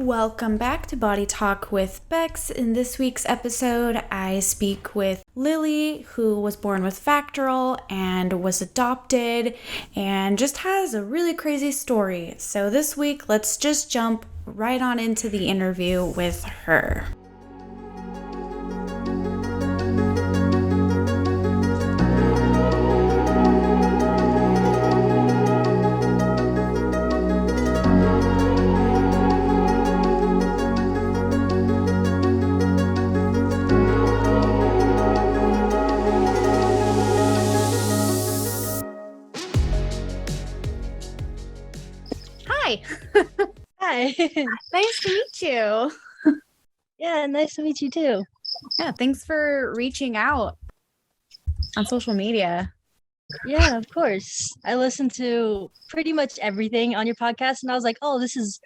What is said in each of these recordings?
Welcome back to Body Talk with Becks. In this week's episode, I speak with Lily, who was born with Vacterl and was adopted and just has a really crazy story. So this week, let's just jump right on into the interview with her. Hi. Nice to meet you. Yeah, nice to meet you too. Yeah, thanks for reaching out on social media. Yeah, of course. I listen to pretty much everything on your podcast and I was like, "Oh, this is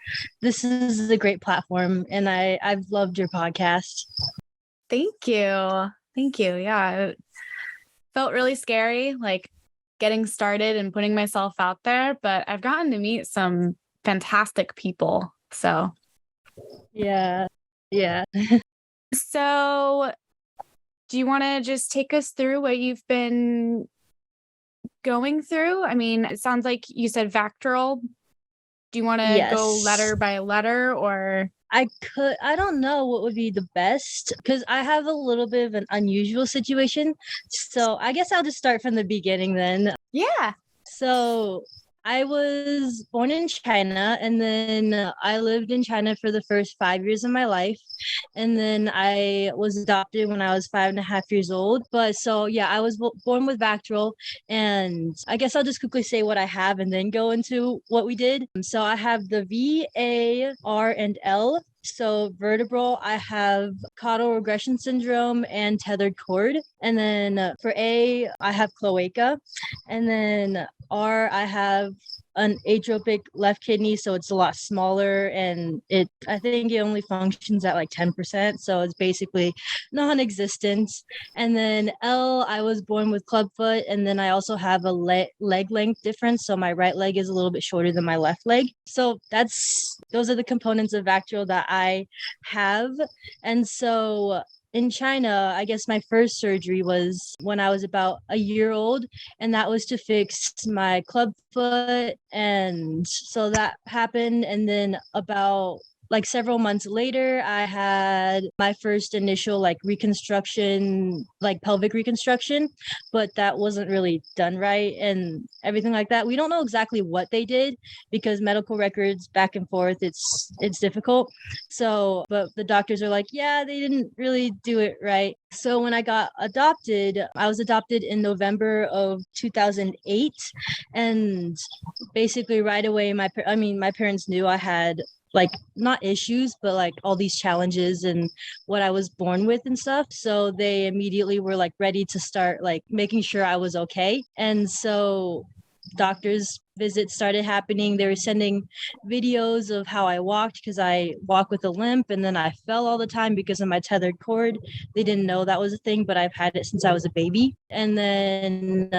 a great platform and I've loved your podcast." Thank you. Thank you. Yeah, it felt really scary, like getting started and putting myself out there, but I've gotten to meet some fantastic people. So, Yeah. So do you want to just take us through what you've been going through? I mean, it sounds like you said Vacterl. Do you want to go letter by letter or? I don't know what would be the best because I have a little bit of an unusual situation. So I guess I'll just start from the beginning then. Yeah. So I was born in China and then I lived in China for the first 5 years of my life. And then I was adopted when I was 5.5 years old. But so, yeah, I was born with Vacterl. And I guess I'll just quickly say what I have and then go into what we did. So I have the V, A, R, and L. So vertebral, I have caudal regression syndrome and tethered cord. And then for A, I have cloaca. And then R, I have an atrophic left kidney, so it's a lot smaller, and I think it only functions at like 10%, so it's basically non-existent. And then L, I was born with clubfoot, and then I also have a leg length difference, so my right leg is a little bit shorter than my left leg. So those are the components of Vacterl that I have. And so in China, I guess my first surgery was when I was about a year old, and that was to fix my club foot. And so that happened. And then about like several months later, I had my first initial like reconstruction, like pelvic reconstruction, but that wasn't really done right and everything like that. We don't know exactly what they did because medical records back and forth, it's difficult. So, but the doctors are like, yeah, they didn't really do it right. So when I got adopted, I was adopted in November of 2008, and basically right away my parents knew I had like not issues but like all these challenges and what I was born with and stuff, so they immediately were like ready to start like making sure I was okay. And so doctors visits started happening. They were sending videos of how I walked because I walk with a limp, and then I fell all the time because of my tethered cord. They didn't know that was a thing, but I've had it since I was a baby. And then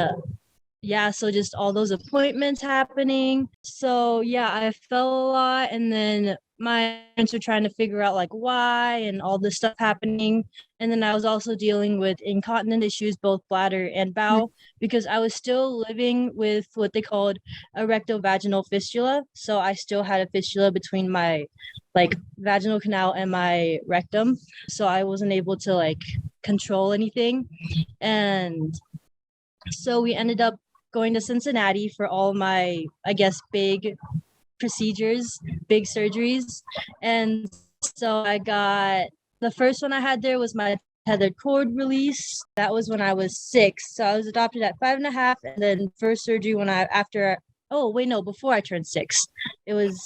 yeah, so just all those appointments happening. So yeah, I fell a lot, and then my parents were trying to figure out like why and all this stuff happening. And then I was also dealing with incontinent issues, both bladder and bowel, because I was still living with what they called a rectovaginal fistula. So I still had a fistula between my like vaginal canal and my rectum. So I wasn't able to like control anything. And so we ended up going to Cincinnati for all my, I guess, big procedures, big surgeries. And so I got the first one I had there was my tethered cord release. That was when I was 6. So I was adopted at 5.5. And then first surgery before I turned 6. It was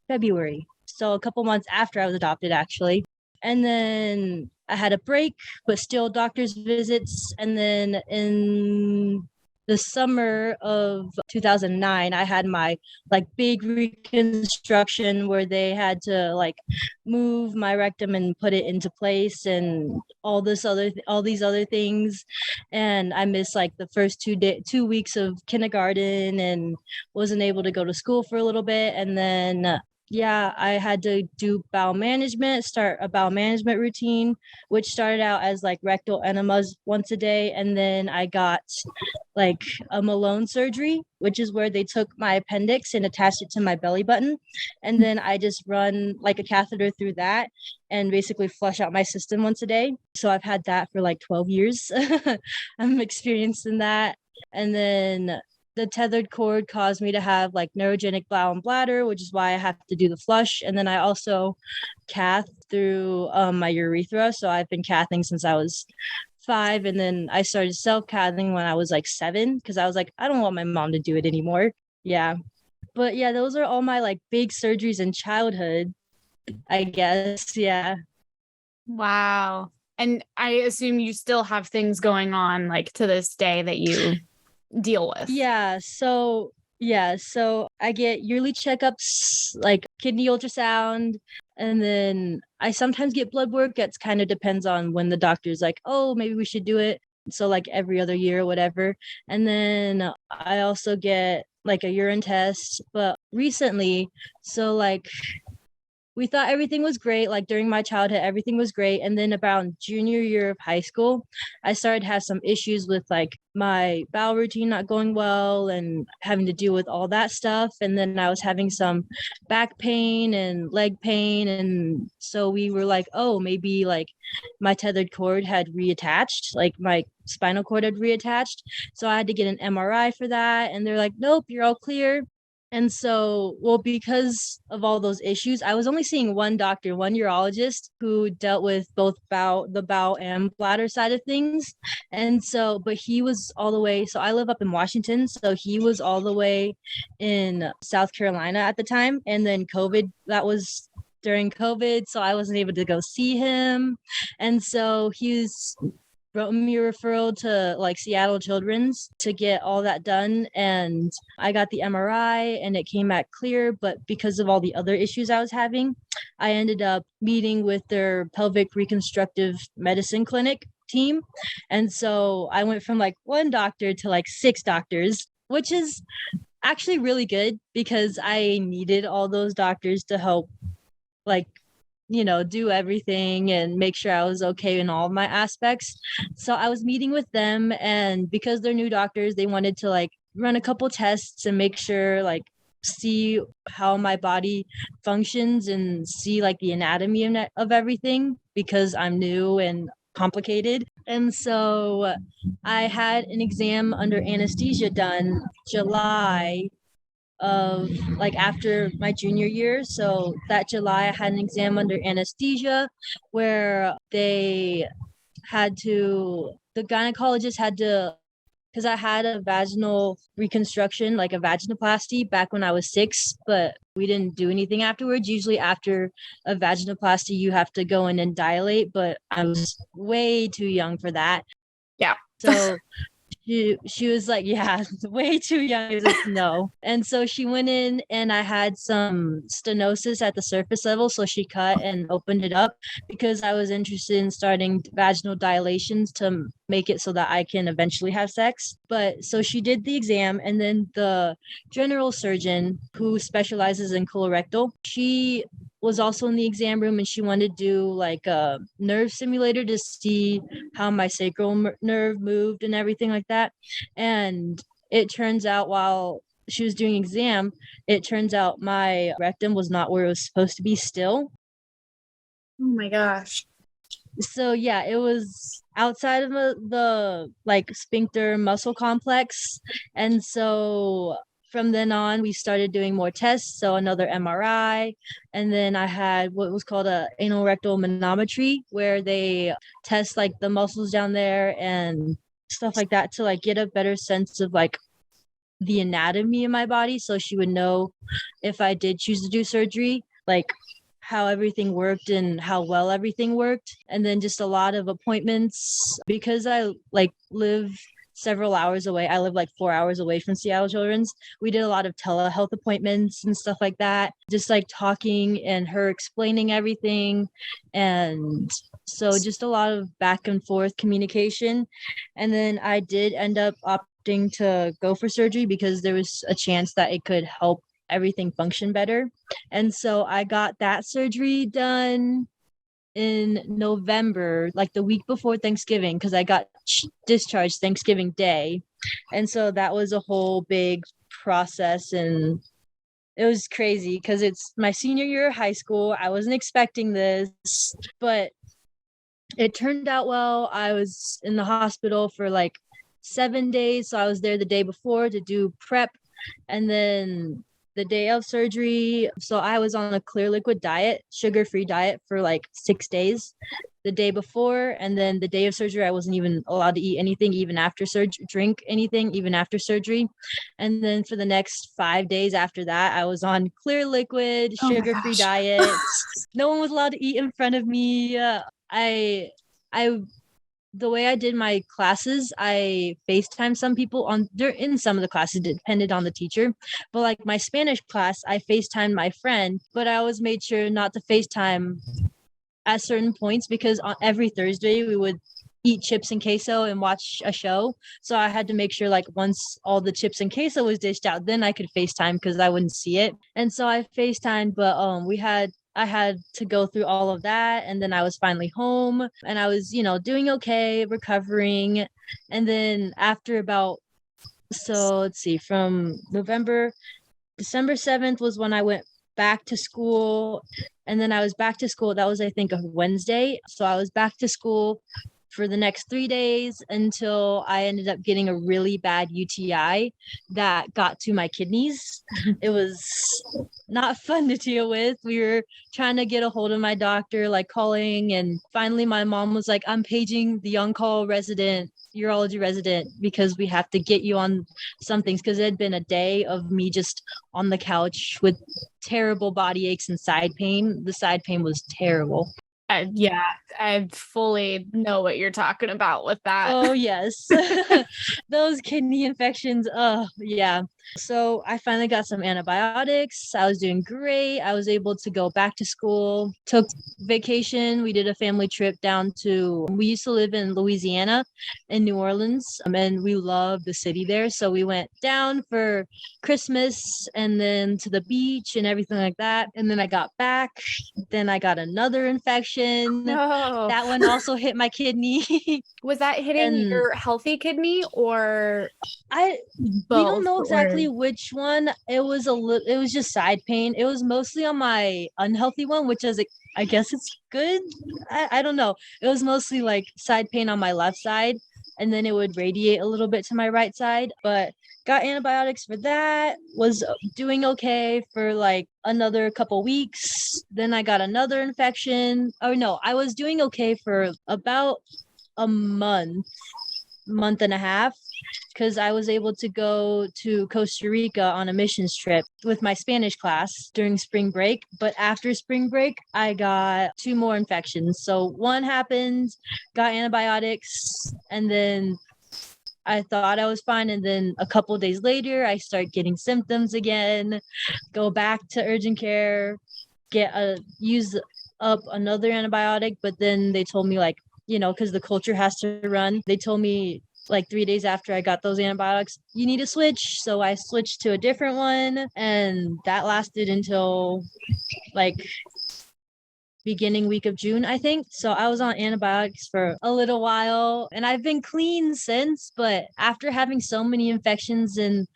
February. So a couple months after I was adopted, actually. And then I had a break, but still doctor's visits. And then in the summer of 2009, I had my like big reconstruction where they had to like move my rectum and put it into place and all these other things. And I missed like the first 2 weeks of kindergarten and wasn't able to go to school for a little bit. And then yeah, I had to do bowel management, start a bowel management routine, which started out as like rectal enemas once a day. And then I got like a Malone surgery, which is where they took my appendix and attached it to my belly button. And then I just run like a catheter through that and basically flush out my system once a day. So I've had that for like 12 years. I'm experiencing that. And then the tethered cord caused me to have like neurogenic bowel and bladder, which is why I have to do the flush. And then I also cath through my urethra. So I've been cathing since I was 5. And then I started self-cathing when I was like 7 because I was like, I don't want my mom to do it anymore. Yeah. But yeah, those are all my like big surgeries in childhood, I guess. Yeah. Wow. And I assume you still have things going on like to this day that you deal with. So I get yearly checkups like kidney ultrasound, and then I sometimes get blood work. It kind of depends on when the doctor's like, oh, maybe we should do it. So like every other year or whatever. And then I also get like a urine test. But recently, so like we thought everything was great. Like during my childhood, everything was great. And then about junior year of high school, I started to have some issues with like my bowel routine not going well and having to deal with all that stuff. And then I was having some back pain and leg pain. And so we were like, oh, maybe like my tethered cord had reattached, like my spinal cord had reattached. So I had to get an MRI for that. And they're like, nope, you're all clear. And so, well, because of all those issues, I was only seeing one doctor, one urologist who dealt with both the bowel and bladder side of things. And so, but he was all the way, so I live up in Washington. So he was all the way in South Carolina at the time. And then that was during COVID. So I wasn't able to go see him. And so wrote me a referral to like Seattle Children's to get all that done. And I got the MRI and it came back clear. But because of all the other issues I was having, I ended up meeting with their pelvic reconstructive medicine clinic team. And so I went from like one doctor to like 6 doctors, which is actually really good because I needed all those doctors to help like do everything and make sure I was okay in all of my aspects. So I was meeting with them, and because they're new doctors, they wanted to like run a couple tests and make sure like see how my body functions and see like the anatomy of everything because I'm new and complicated. And so I had an exam under anesthesia done July of like after my junior year. So that July, I had an exam under anesthesia where the gynecologist had to, because I had a vaginal reconstruction, like a vaginoplasty back when I was 6, but we didn't do anything afterwards. Usually after a vaginoplasty, you have to go in and dilate, but I was way too young for that. Yeah. So she was like, yeah, way too young. No. And so she went in and I had some stenosis at the surface level. So she cut and opened it up because I was interested in starting vaginal dilations to make it so that I can eventually have sex. But so she did the exam, and then the general surgeon who specializes in colorectal, she was also in the exam room, and she wanted to do like a nerve simulator to see how my sacral nerve moved and everything like that. And it turns out while she was doing exam, it turns out my rectum was not where it was supposed to be still. Oh my gosh. So yeah, it was outside of the like sphincter muscle complex. And so from then on, we started doing more tests. So another MRI. And then I had what was called a anal rectal manometry, where they test like the muscles down there and stuff like that to like get a better sense of like the anatomy of my body. So she would know if I did choose to do surgery, like how everything worked and how well everything worked. And then just a lot of appointments because I like live several hours away. I live like 4 hours away from Seattle Children's. We did a lot of telehealth appointments and stuff like that, just like talking and her explaining everything. And so just a lot of back and forth communication. And then I did end up opting to go for surgery because there was a chance that it could help everything function better. And so I got that surgery done in November, like the week before Thanksgiving, because I got discharged Thanksgiving Day. And so that was a whole big process, and it was crazy because it's my senior year of high school. I wasn't expecting this, but it turned out well. I was in the hospital for like 7 days. So I was there the day before to do prep, and then the day of surgery. So I was on a clear liquid diet, sugar-free diet for like 6 days the day before. And then the day of surgery, I wasn't even allowed to eat anything, even after surgery, drink anything, even after surgery. And then for the next 5 days after that, I was on clear liquid, sugar-free diets. No one was allowed to eat in front of me. I the way I did my classes, I FaceTime some people in some of the classes, depended on the teacher. But like my Spanish class, I FaceTimed my friend, but I always made sure not to FaceTime at certain points because on every Thursday we would eat chips and queso and watch a show. So I had to make sure like once all the chips and queso was dished out, then I could FaceTime because I wouldn't see it. And so I FaceTimed, but I had to go through all of that, and then I was finally home and I was, doing okay, recovering. And then after let's see, from December 7th was when I went back to school. And then I was back to school. That was, I think, a Wednesday. So I was back to school for the next 3 days until I ended up getting a really bad UTI that got to my kidneys. It was not fun to deal with. We were trying to get a hold of my doctor, like calling, and finally my mom was like, I'm paging the on-call urology resident because we have to get you on some things, because it had been a day of me just on the couch with terrible body aches and side pain. The side pain was terrible. Yeah, I fully know what you're talking about with that. Oh, yes. Those kidney infections. Oh, yeah. So I finally got some antibiotics. I was doing great. I was able to go back to school, took vacation. We did a family trip we used to live in Louisiana in New Orleans, and we loved the city there. So we went down for Christmas and then to the beach and everything like that. And then I got back. Then I got another infection. No. That one also hit my kidney. Was that hitting your healthy kidney or we don't know exactly which one. It was just side pain. It was mostly on my unhealthy one, which is, I guess it's good. I don't know. It was mostly like side pain on my left side, and then it would radiate a little bit to my right side. But got antibiotics for that, was doing okay for like another couple weeks. Then I got another infection. Oh no, I was doing okay for about a month and a half, because I was able to go to Costa Rica on a missions trip with my Spanish class during spring break. But after spring break, I got 2 more infections. So one happened, got antibiotics, and then I thought I was fine. And then a couple of days later, I start getting symptoms again, go back to urgent care, use up another antibiotic. But then they told me, like, because the culture has to run, they told me like 3 days after I got those antibiotics, you need to switch. So I switched to a different one, and that lasted until like beginning week of June, I think. So I was on antibiotics for a little while, and I've been clean since. But after having so many infections in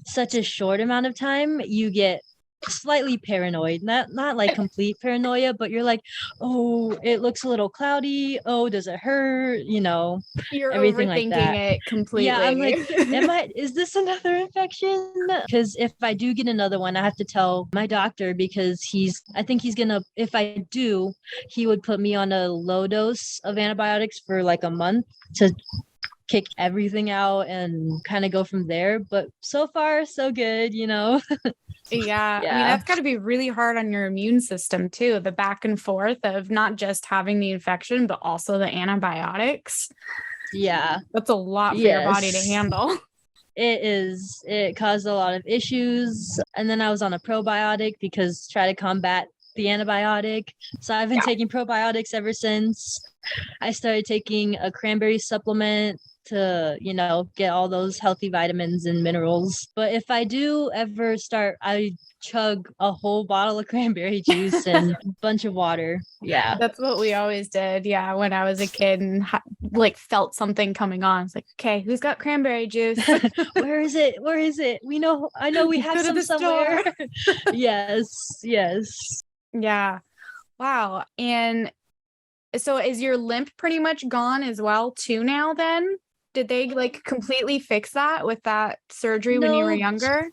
such a short amount of time, you get slightly paranoid, not like complete paranoia, but you're like, oh, it looks a little cloudy, oh, does it hurt, you're everything like that. Overthinking it completely. Yeah, I'm like, is this another infection? Because if I do get another one, I have to tell my doctor, because I think he's gonna, if I do, he would put me on a low dose of antibiotics for like a month to kick everything out and kind of go from there. But so far so good. Yeah. I mean, that's got to be really hard on your immune system too, the back and forth of not just having the infection but also the antibiotics. Yeah, that's a lot for your body to handle. It caused a lot of issues. And then I was on a probiotic because try to combat the antibiotic. So I've been taking probiotics ever since. I started taking a cranberry supplement to, get all those healthy vitamins and minerals. But if I do ever start, I chug a whole bottle of cranberry juice and a bunch of water. Yeah. That's what we always did. Yeah. When I was a kid and like felt something coming on. It's like, okay, who's got cranberry juice? Where is it? Where is it? I know we have Go to some the somewhere. store. Yes. Yes. Yeah. Wow. And so is your limp pretty much gone as well too now then? Did they like completely fix that with that surgery when you were No, younger?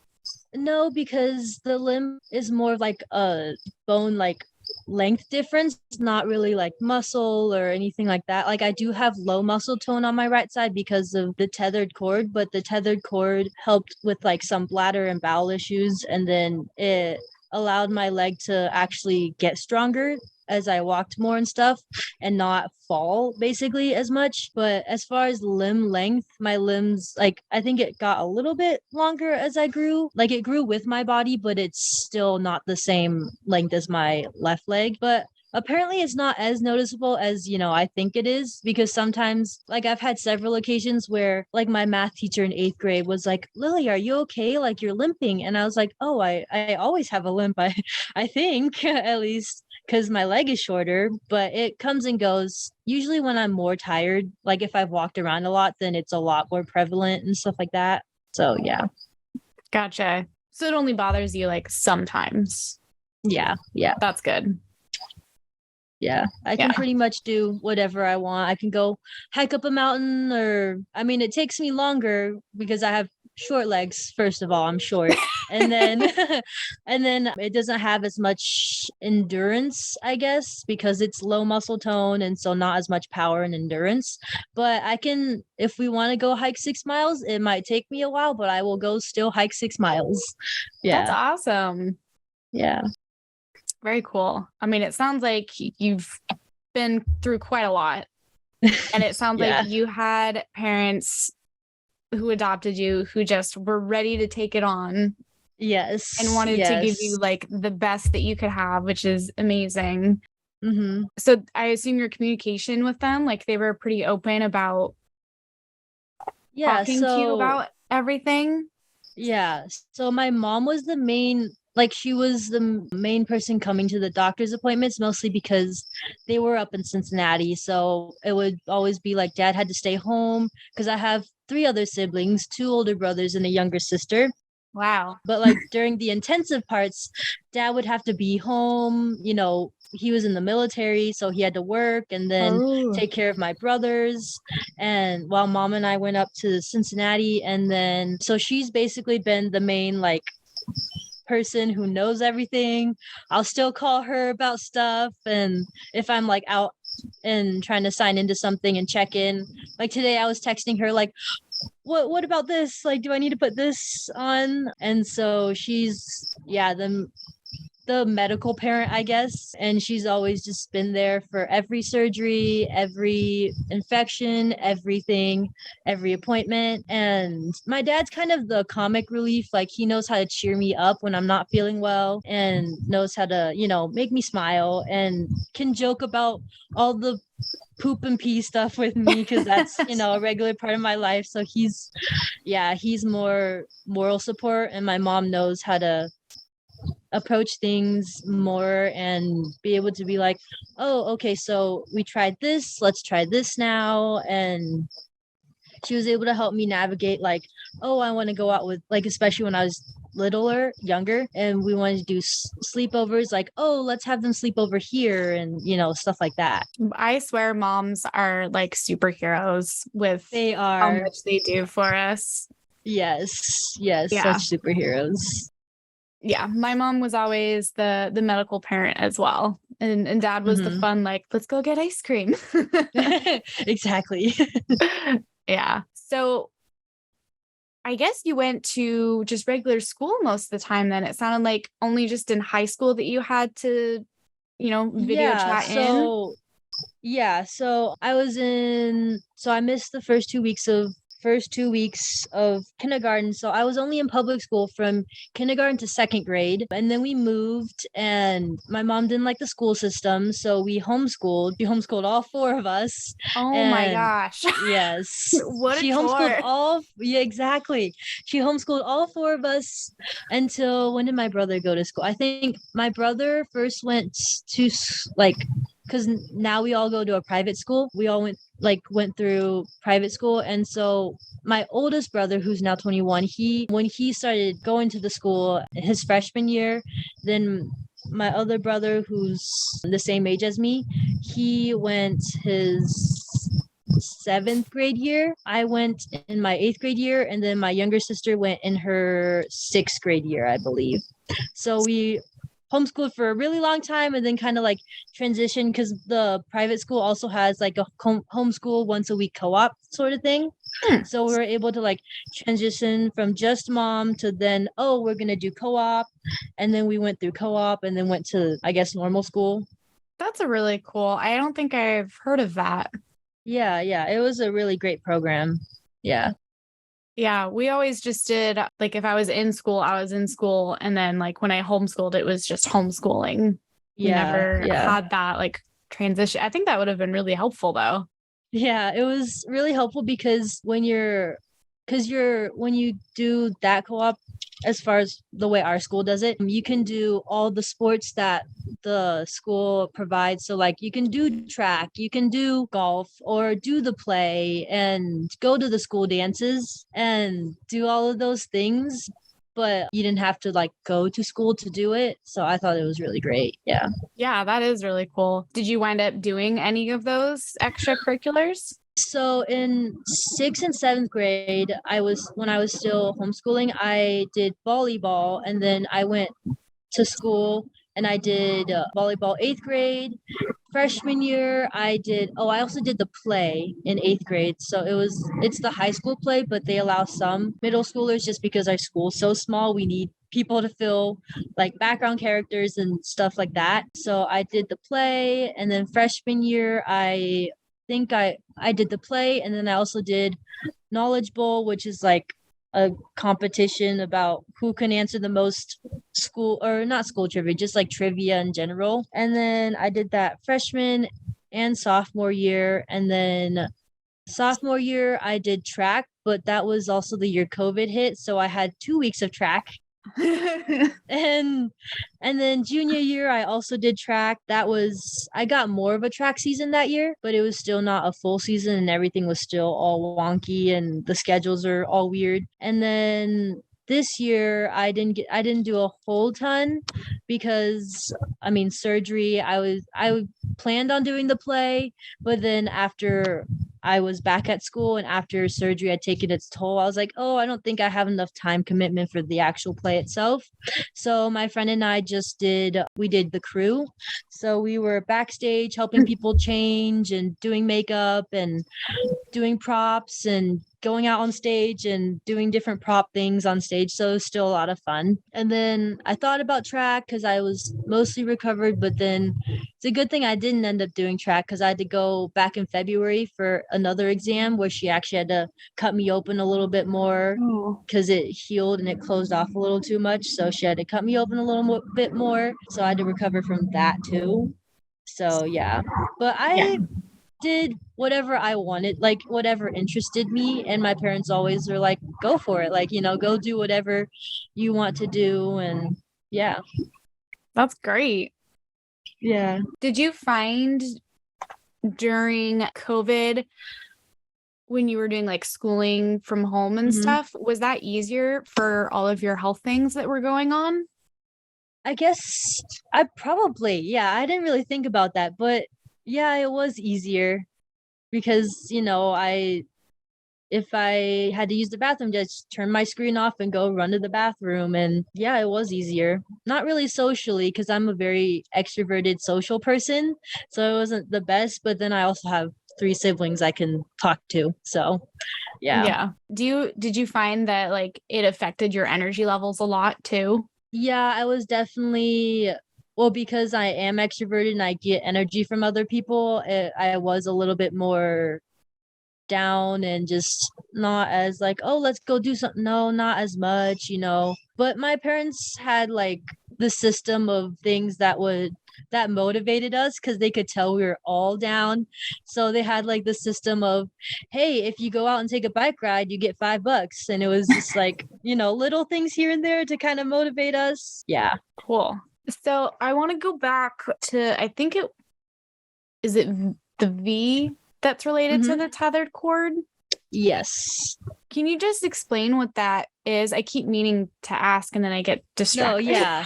no, because the limb is more of like a bone like length difference, not really like muscle or anything like that. Like I do have low muscle tone on my right side because of the tethered cord, but the tethered cord helped with like some bladder and bowel issues, and then it allowed my leg to actually get stronger as I walked more and stuff and not fall basically as much. But as far as limb length, my limbs, like, I think it got a little bit longer as I grew. Like, it grew with my body, but it's still not the same length as my left leg. But apparently it's not as noticeable as I think it is, because sometimes, like, I've had several occasions where, like, my math teacher in 8th grade was like, Lily, are you okay? Like, you're limping. And I was like, oh, I always have a limp. I think at least, because my leg is shorter, but it comes and goes. Usually when I'm more tired, like if I've walked around a lot, then it's a lot more prevalent and stuff like that. So yeah. Gotcha. So it only bothers you like sometimes. Yeah. Yeah. That's good. Yeah. I can pretty much do whatever I want. I can go hike up a mountain, or I mean, it takes me longer because I have short legs. First of all, I'm short. And then and then it doesn't have as much endurance, I guess, because it's low muscle tone, and so not as much power and endurance. But I can, if we want to go hike 6 miles, it might take me a while, but I will go still hike 6 miles. Yeah. That's awesome. Yeah. Very cool. I mean, it sounds like you've been through quite a lot. And it sounds Yeah. like you had parents who adopted you who just were ready to take it on. Yes. And wanted to give you like the best that you could have, which is amazing. Mm-hmm. So I assume your communication with them, like they were pretty open about talking to you about everything. Yeah. So my mom was the main, like, she was the main person coming to the doctor's appointments, mostly because they were up in Cincinnati. So it would always be like dad had to stay home, because I have 3 other siblings, 2 older brothers and a younger sister. Wow. But like during the intensive parts, dad would have to be home. He was in the military, so he had to work and then take care of my brothers. And while mom and I went up to Cincinnati, and then so she's basically been the main like person who knows everything. I'll still call her about stuff, and if I'm like out and trying to sign into something and check in, like today I was texting her like, what about this, like, do I need to put this on? And so she's the medical parent, I guess. And she's always just been there for every surgery, every infection, everything, every appointment. And my dad's kind of the comic relief. Like, he knows how to cheer me up when I'm not feeling well, and knows how to, make me smile, and can joke about all the poop and pee stuff with me, because that's a regular part of my life. So he's more moral support, and my mom knows how to approach things more and be able to be like, oh, okay, so we tried this, let's try this now. And she was able to help me navigate like, oh, I want to go out with, like, especially when I was younger, and we wanted to do sleepovers, like, oh, let's have them sleep over here, and stuff like that. I swear moms are like superheroes with how much they do for us. Yes, yeah. Such superheroes. Yeah, my mom was always the medical parent as well, and dad was the fun, like, let's go get ice cream. Exactly. Yeah. So I guess you went to just regular school most of the time then. It sounded like only just in high school that you had to, video chat in. So I missed the first 2 weeks of first 2 weeks of kindergarten. So I was only in public school from kindergarten to second grade. And then we moved, and my mom didn't like the school system. So we homeschooled. She homeschooled all four of us. Oh my And gosh. yes, What a she homeschooled chore. all, yeah, exactly. She homeschooled all four of us until when did my brother go to school? I think my brother first went to like, because now we all go to a private school. We all went through private school. And so my oldest brother, who's now 21, when he started going to the school his freshman year, then my other brother, who's the same age as me, he went his seventh grade year. I went in my eighth grade year, and then my younger sister went in her sixth grade year, I believe. So we homeschooled for a really long time, and then kind of like transition, because the private school also has like a homeschool once a week co-op sort of thing. So we were able to like transition from just mom to then, oh, we're gonna do co-op, and then we went through co-op and then went to, I guess, normal school. That's a really cool. I don't think I've heard of that. Yeah, it was a really great program. Yeah. Yeah, we always just did like if I was in school, I was in school. And then like when I homeschooled, it was just homeschooling. We never Yeah. had that like transition. I think that would have been really helpful though. Yeah, it was really helpful because when you do that co-op, as far as the way our school does it, you can do all the sports that the school provides. So like you can do track, you can do golf, or do the play and go to the school dances and do all of those things, but you didn't have to like go to school to do it. So I thought it was really great. Yeah. Yeah, that is really cool. Did you wind up doing any of those extracurriculars? So in sixth and seventh grade, when I was still homeschooling, I did volleyball, and then I went to school and I did volleyball eighth grade. Freshman year, I also did the play in eighth grade. So it's the high school play, but they allow some middle schoolers, just because our school's so small, we need people to fill like background characters and stuff like that. So I did the play, and then freshman year, I think I did the play, and then I also did Knowledge Bowl, which is like a competition about who can answer the most school, or not school trivia, just like trivia in general. And then I did that freshman and sophomore year. And then sophomore year I did track, but that was also the year COVID hit. So I had 2 weeks of track. and then junior year I also did track. I got more of a track season that year, but it was still not a full season, and everything was still all wonky and the schedules are all weird. And then this year I didn't do a whole ton because I mean surgery. I planned on doing the play, but then after I was back at school and after surgery had taken its toll, I was like, oh, I don't think I have enough time commitment for the actual play itself. So my friend and I we did the crew. So we were backstage helping people change and doing makeup and doing props and going out on stage and doing different prop things on stage. So it was still a lot of fun. And then I thought about track because I was mostly recovered, but then it's a good thing I didn't end up doing track because I had to go back in February for another exam where she actually had to cut me open a little bit more because it healed and it closed off a little too much. So she had to cut me open a little bit more. So I had to recover from that too. So yeah, but I did whatever I wanted, like whatever interested me. And my parents always were like, go for it. Like, go do whatever you want to do. And yeah. That's great. Yeah. Did you find during COVID, when you were doing like schooling from home and stuff, was that easier for all of your health things that were going on? I guess I I didn't really think about that, but yeah, it was easier because, if I had to use the bathroom, just turn my screen off and go run to the bathroom. And yeah, it was easier. Not really socially, because I'm a very extroverted social person. So it wasn't the best, but then I also have 3 siblings I can talk to. So yeah. Yeah. Did you find that like it affected your energy levels a lot too? Yeah, I was definitely, well, because I am extroverted and I get energy from other people, I was a little bit more down and just not as like, oh, let's go do something. No, not as much, but my parents had like the system of things that motivated us because they could tell we were all down. So they had like the system of, hey, if you go out and take a bike ride, you get $5. And it was just like, little things here and there to kind of motivate us. Yeah. Cool. So I want to go back to, I think is it the V that's related to the tethered cord? Yes. Can you just explain what that is? I keep meaning to ask and then I get distracted. No, yeah.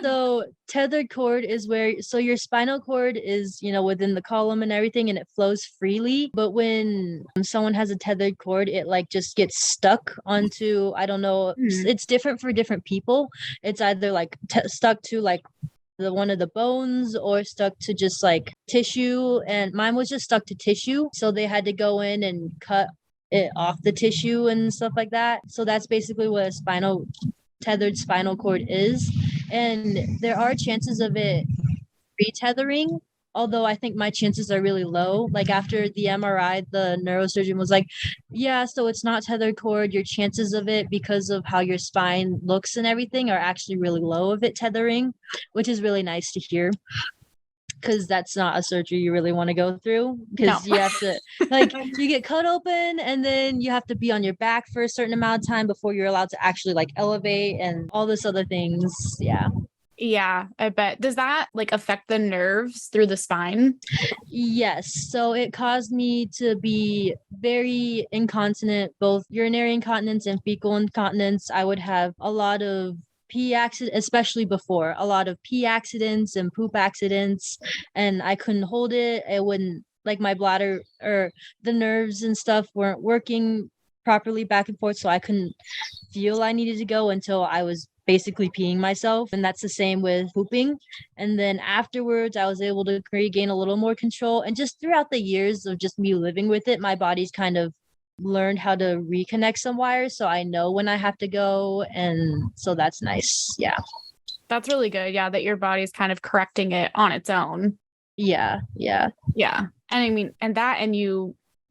So tethered cord is so your spinal cord is, within the column and everything, and it flows freely. But when someone has a tethered cord, it like just gets stuck onto, I don't know, it's different for different people. It's either like stuck to like one of the bones or stuck to just like tissue, and mine was just stuck to tissue, so they had to go in and cut it off the tissue and stuff like that. So that's basically what a tethered spinal cord is, and there are chances of it retethering, although I think my chances are really low. Like after the MRI, the neurosurgeon was like, yeah, so it's not tethered cord. Your chances of it, because of how your spine looks and everything, are actually really low of it tethering, which is really nice to hear. Because that's not a surgery you really want to go through, because you have to like you get cut open and then you have to be on your back for a certain amount of time before you're allowed to actually like elevate and all this other things. Yeah, I bet. Does that like affect the nerves through the spine? Yes. So it caused me to be very incontinent, both urinary incontinence and fecal incontinence. I would have a lot of pee accidents, especially before, a lot of pee accidents and poop accidents, and I couldn't hold it. It wouldn't, like, my bladder or the nerves and stuff weren't working properly back and forth, so I couldn't feel I needed to go until I was basically peeing myself. And that's the same with pooping. And then afterwards I was able to regain a little more control, and just throughout the years of just me living with it, my body's kind of learned how to reconnect some wires, so I know when I have to go, and so that's nice. Yeah, that's really good. Yeah, that your body's kind of correcting it on its own. Yeah. And I mean,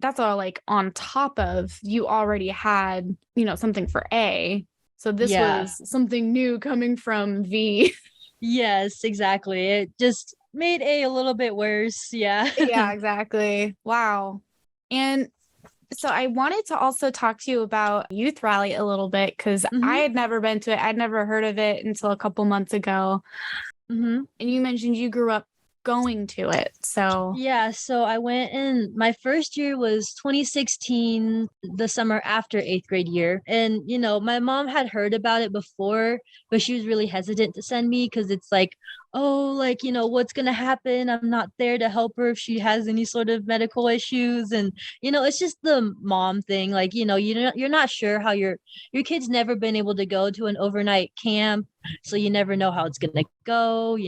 that's all like on top of you already had, something for A. So this was something new coming from V. Yes, exactly. It just made A little bit worse. Yeah. Yeah, exactly. Wow. And so I wanted to also talk to you about Youth Rally a little bit, because I had never been to it. I'd never heard of it until a couple months ago. And you mentioned you grew up going to it. So so I went in, my first year was 2016, the summer after 8th grade year. And my mom had heard about it before, but she was really hesitant to send me because it's like, oh, like, what's gonna happen? I'm not there to help her if she has any sort of medical issues. And it's just the mom thing, like, you're not sure how your kid's never been able to go to an overnight camp, so you never know how it's gonna go.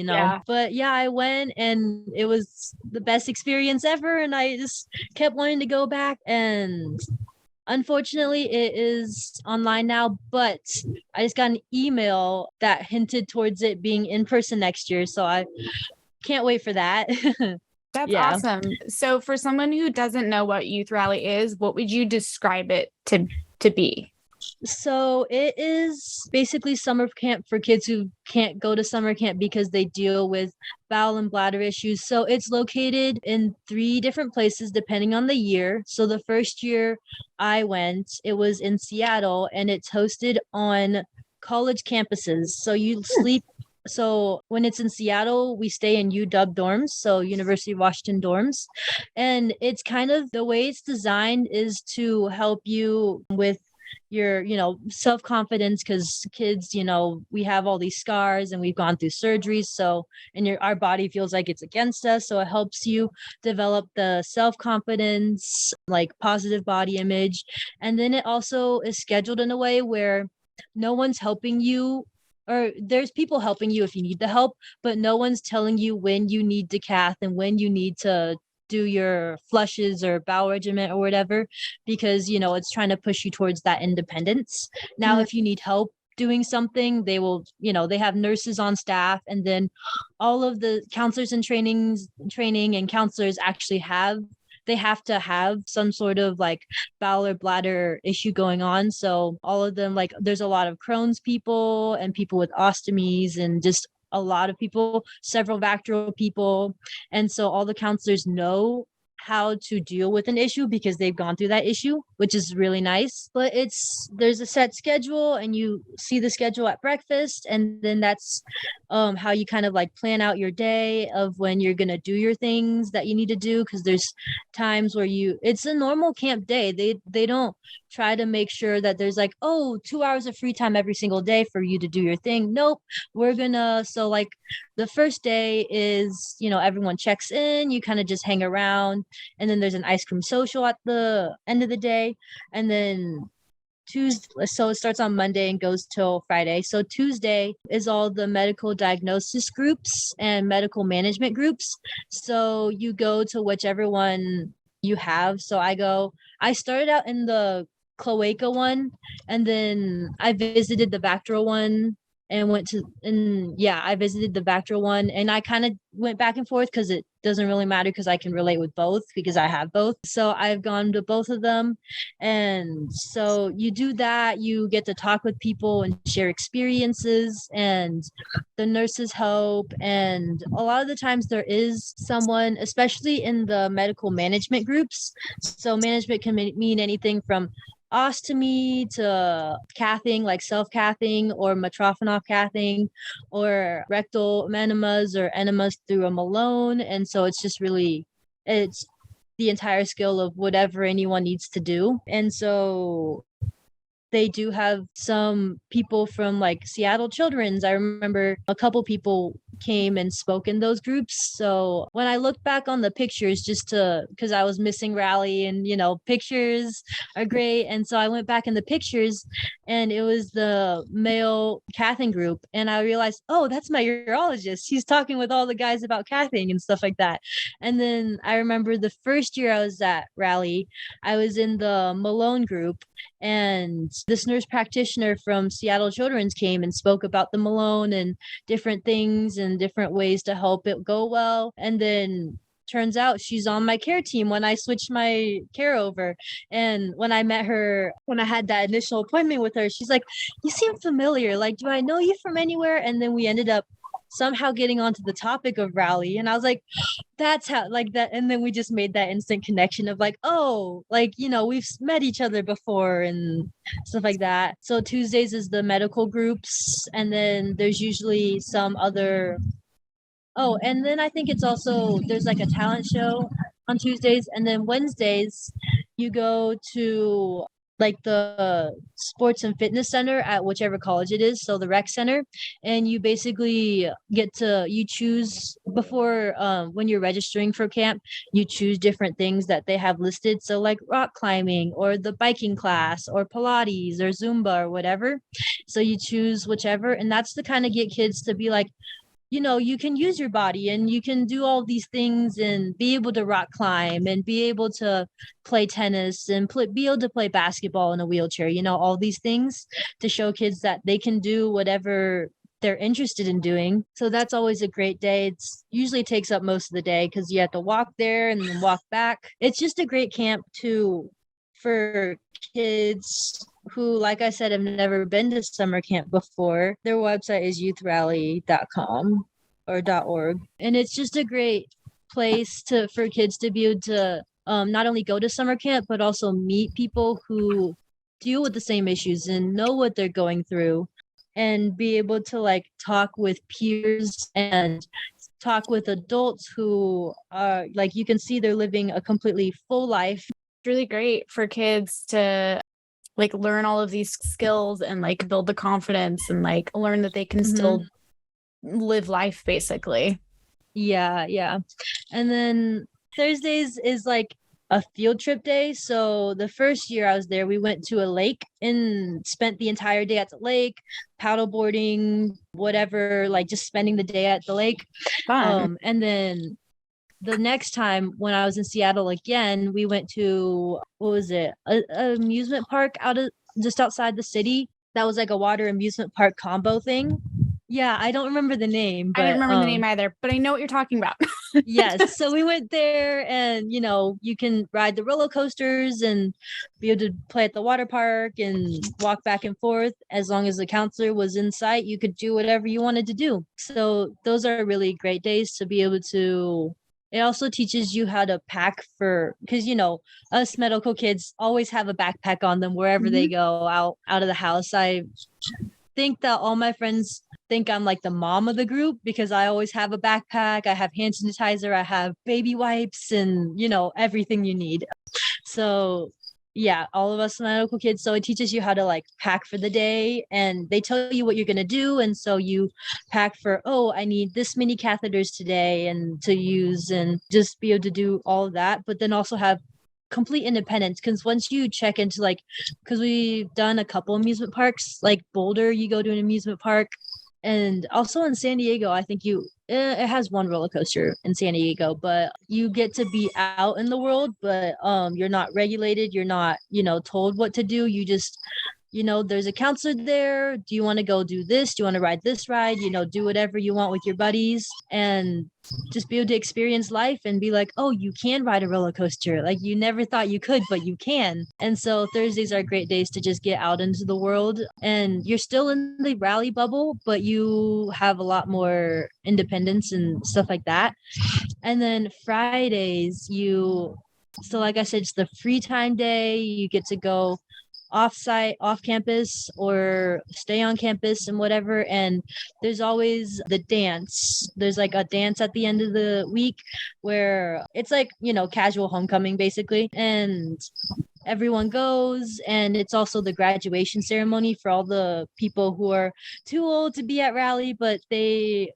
But I went, and it was the best experience ever, and I just kept wanting to go back. And unfortunately it is online now, but I just got an email that hinted towards it being in person next year, so I can't wait for that. That's awesome. So for someone who doesn't know what Youth Rally is, what would you describe it to be? So it is basically summer camp for kids who can't go to summer camp because they deal with bowel and bladder issues. So it's located in 3 different places depending on the year. So the first year I went, it was in Seattle, and it's hosted on college campuses. So you sleep. So when it's in Seattle, we stay in UW dorms, so University of Washington dorms. And it's kind of, the way it's designed is to help you with your self-confidence, because kids, we have all these scars and we've gone through surgeries, so, and our body feels like it's against us, so it helps you develop the self-confidence, like positive body image. And then it also is scheduled in a way where no one's helping you, or there's people helping you if you need the help, but no one's telling you when you need to cath and when you need to do your flushes or bowel regimen or whatever, because it's trying to push you towards that independence. Now if you need help doing something, they will, they have nurses on staff, and then all of the counselors and training and counselors actually have they have to have some sort of like bowel or bladder issue going on. So all of them, like there's a lot of Crohn's people and people with ostomies and just a lot of people, several Vacterl people. And so all the counselors know how to deal with an issue because they've gone through that issue, which is really nice. But there's a set schedule and you see the schedule at breakfast, and then that's how you kind of like plan out your day of when you're going to do your things that you need to do, because there's times where it's a normal camp day. They don't try to make sure that there's like, oh, 2 hours of free time every single day for you to do your thing. Nope. So like the first day is, everyone checks in, you kind of just hang around, and then there's an ice cream social at the end of the day. And then Tuesday, so it starts on Monday and goes till Friday. So Tuesday is all the medical diagnosis groups and medical management groups. So you go to whichever one you have. So I started out in the cloaca one, and then I visited the Vacterl one and I visited the Vacterl one, and I kind of went back and forth because it doesn't really matter because I can relate with both because I have both. So I've gone to both of them. And so you do that, you get to talk with people and share experiences, and the nurses help. And a lot of the times there is someone, especially in the medical management groups. So management can mean anything from ostomy to cathing, like self-cathing or Mitrofanoff cathing, or rectal enemas or enemas through a Malone. And so it's the entire skill of whatever anyone needs to do. And so they do have some people from like Seattle Children's. I remember a couple people came and spoke in those groups. So when I look back on the pictures, because I was missing Rally, and pictures are great. And so I went back in the pictures, and it was the male cathing group. And I realized, oh, that's my urologist. He's talking with all the guys about cathing and stuff like that. And then I remember the first year I was at Rally, I was in the Malone group, and this nurse practitioner from Seattle Children's came and spoke about the Malone and different things and different ways to help it go well. And then turns out she's on my care team when I switched my care over. And when I met her, when I had that initial appointment with her, she's like, you seem familiar. Like, do I know you from anywhere? And then we ended up somehow getting onto the topic of Rally. And I was like, that's how, like that. And then we just made that instant connection of like, oh, like, we've met each other before and stuff like that. So Tuesdays is the medical groups. And then there's usually some other, and then I think it's also, there's like a talent show on Tuesdays. And then Wednesdays, you go to like the sports and fitness center at whichever college it is, so the rec center, and you basically you choose before, when you're registering for camp, you choose different things that they have listed, so like rock climbing or the biking class or Pilates or Zumba or whatever. So you choose whichever, and that's to kind of get kids to be like, you can use your body and you can do all these things and be able to rock climb and be able to play tennis and be able to play basketball in a wheelchair, all these things to show kids that they can do whatever they're interested in doing. So that's always a great day. It's usually takes up most of the day because you have to walk there and then walk back. It's just a great camp for kids who, like I said, have never been to summer camp before. Their website is youthrally.com or .org. And it's just a great place for kids to be able to not only go to summer camp, but also meet people who deal with the same issues and know what they're going through, and be able to like talk with peers and talk with adults who are like, you can see they're living a completely full life. Really great for kids to like learn all of these skills and like build the confidence and like learn that they can still live life basically. Yeah. And then Thursdays is like a field trip day. So the first year I was there, we went to a lake and spent the entire day at the lake, paddleboarding, whatever, like just spending the day at the lake. Fun. And then the next time when I was in Seattle again, we went to, what was it? A amusement park just outside the city. That was like a water amusement park combo thing. Yeah, I don't remember the name, I didn't but remember the name either, but I know what you're talking about. yes. So we went there and, you can ride the roller coasters and be able to play at the water park and walk back and forth. As long as the counselor was in sight, you could do whatever you wanted to do. So those are really great days to be able to. It also teaches you how to pack because, us medical kids always have a backpack on them wherever they go out of the house. I think that all my friends think I'm like the mom of the group because I always have a backpack. I have hand sanitizer, I have baby wipes, and everything you need. So yeah, all of us medical kids. So it teaches you how to like pack for the day, and they tell you what you're gonna do, and so you pack for, oh, I need this many catheters today and to use, and just be able to do all of that. But then also have complete independence, because once you check into because we've done a couple amusement parks, like Boulder, you go to an amusement park, and also in San Diego, I think it has one roller coaster in San Diego, but you get to be out in the world, but you're not regulated, you're not told what to do. You just there's a counselor there. Do you want to go do this? Do you want to ride this ride? Do whatever you want with your buddies, and just be able to experience life and be like, oh, you can ride a roller coaster. Like you never thought you could, but you can. And so Thursdays are great days to just get out into the world, and you're still in the rally bubble, but you have a lot more independence and stuff like that. And then Fridays, so like I said, it's the free time day. You get to go off-site, off campus, or stay on campus and whatever. And there's always the dance. There's like a dance at the end of the week where it's like, casual homecoming basically. And everyone goes, and it's also the graduation ceremony for all the people who are too old to be at rally, but they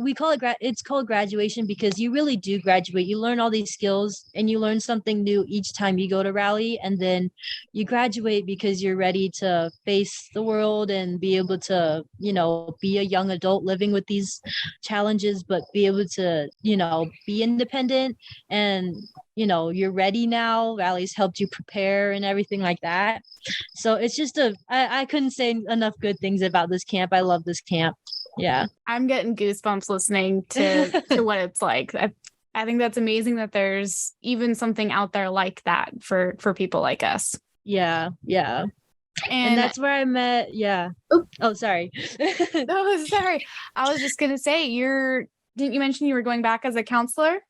we call it it's called graduation because you really do graduate. You learn all these skills and you learn something new each time you go to rally, and then you graduate because you're ready to face the world and be able to be a young adult living with these challenges, but be able to be independent, and you're ready now. Rally's helped you prepare and everything like that. So it's just I couldn't say enough good things about this camp. I love this camp. Yeah. I'm getting goosebumps listening to what it's like. I think that's amazing that there's even something out there like that for people like us. Yeah. Yeah. And that's where I met. Yeah. Oh, sorry. Oh, sorry. I was just going to say, didn't you mention you were going back as a counselor?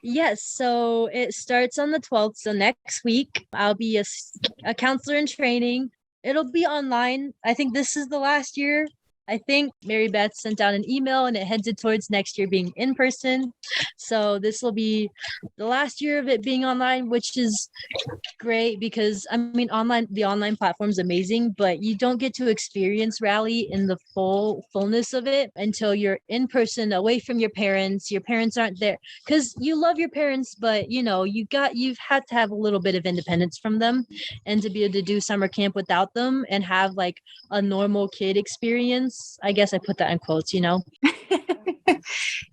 Yes. So it starts on the 12th. So next week, I'll be a counselor in training. It'll be online. I think this is the last year. I think Mary Beth sent out an email, and it headed towards next year being in person. So this will be the last year of it being online, which is great because the online platform is amazing, but you don't get to experience rally in the fullness of it until you're in person, away from your parents. Your parents aren't there because you love your parents, but you've had to have a little bit of independence from them, and to be able to do summer camp without them and have like a normal kid experience. I guess I put that in quotes, Yeah, but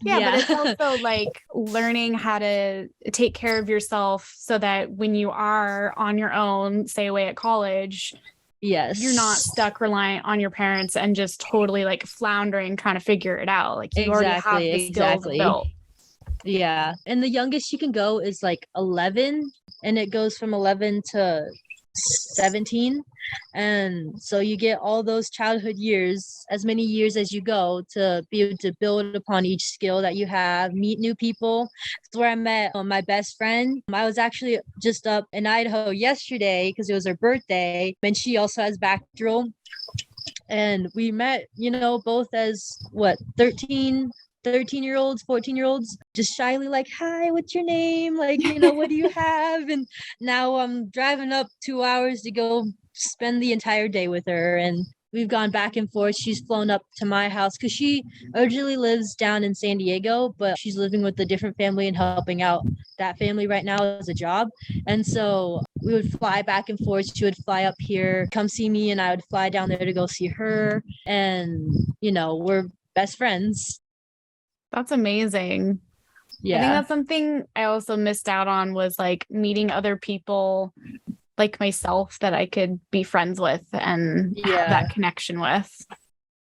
it's also like learning how to take care of yourself so that when you are on your own, say away at college, yes, you're not stuck reliant on your parents and just totally like floundering trying to figure it out. Like you already have the skills built. Yeah. And the youngest you can go is like 11, and it goes from 11 to 17. And so you get all those childhood years, as many years as you go, to be able to build upon each skill that you have, meet new people. That's where I met my best friend. I was actually just up in Idaho yesterday because it was her birthday, and she also has Vacterl. And we met, both as 13-year-olds, 14-year-olds, just shyly like, hi, what's your name? Like, what do you have? And now I'm driving up 2 hours to go spend the entire day with her. And we've gone back and forth. She's flown up to my house because she originally lives down in San Diego, but she's living with a different family and helping out that family right now as a job. And so we would fly back and forth. She would fly up here, come see me, and I would fly down there to go see her. And, we're best friends. That's amazing. Yeah. I think that's something I also missed out on, was like meeting other people like myself that I could be friends with and have that connection with.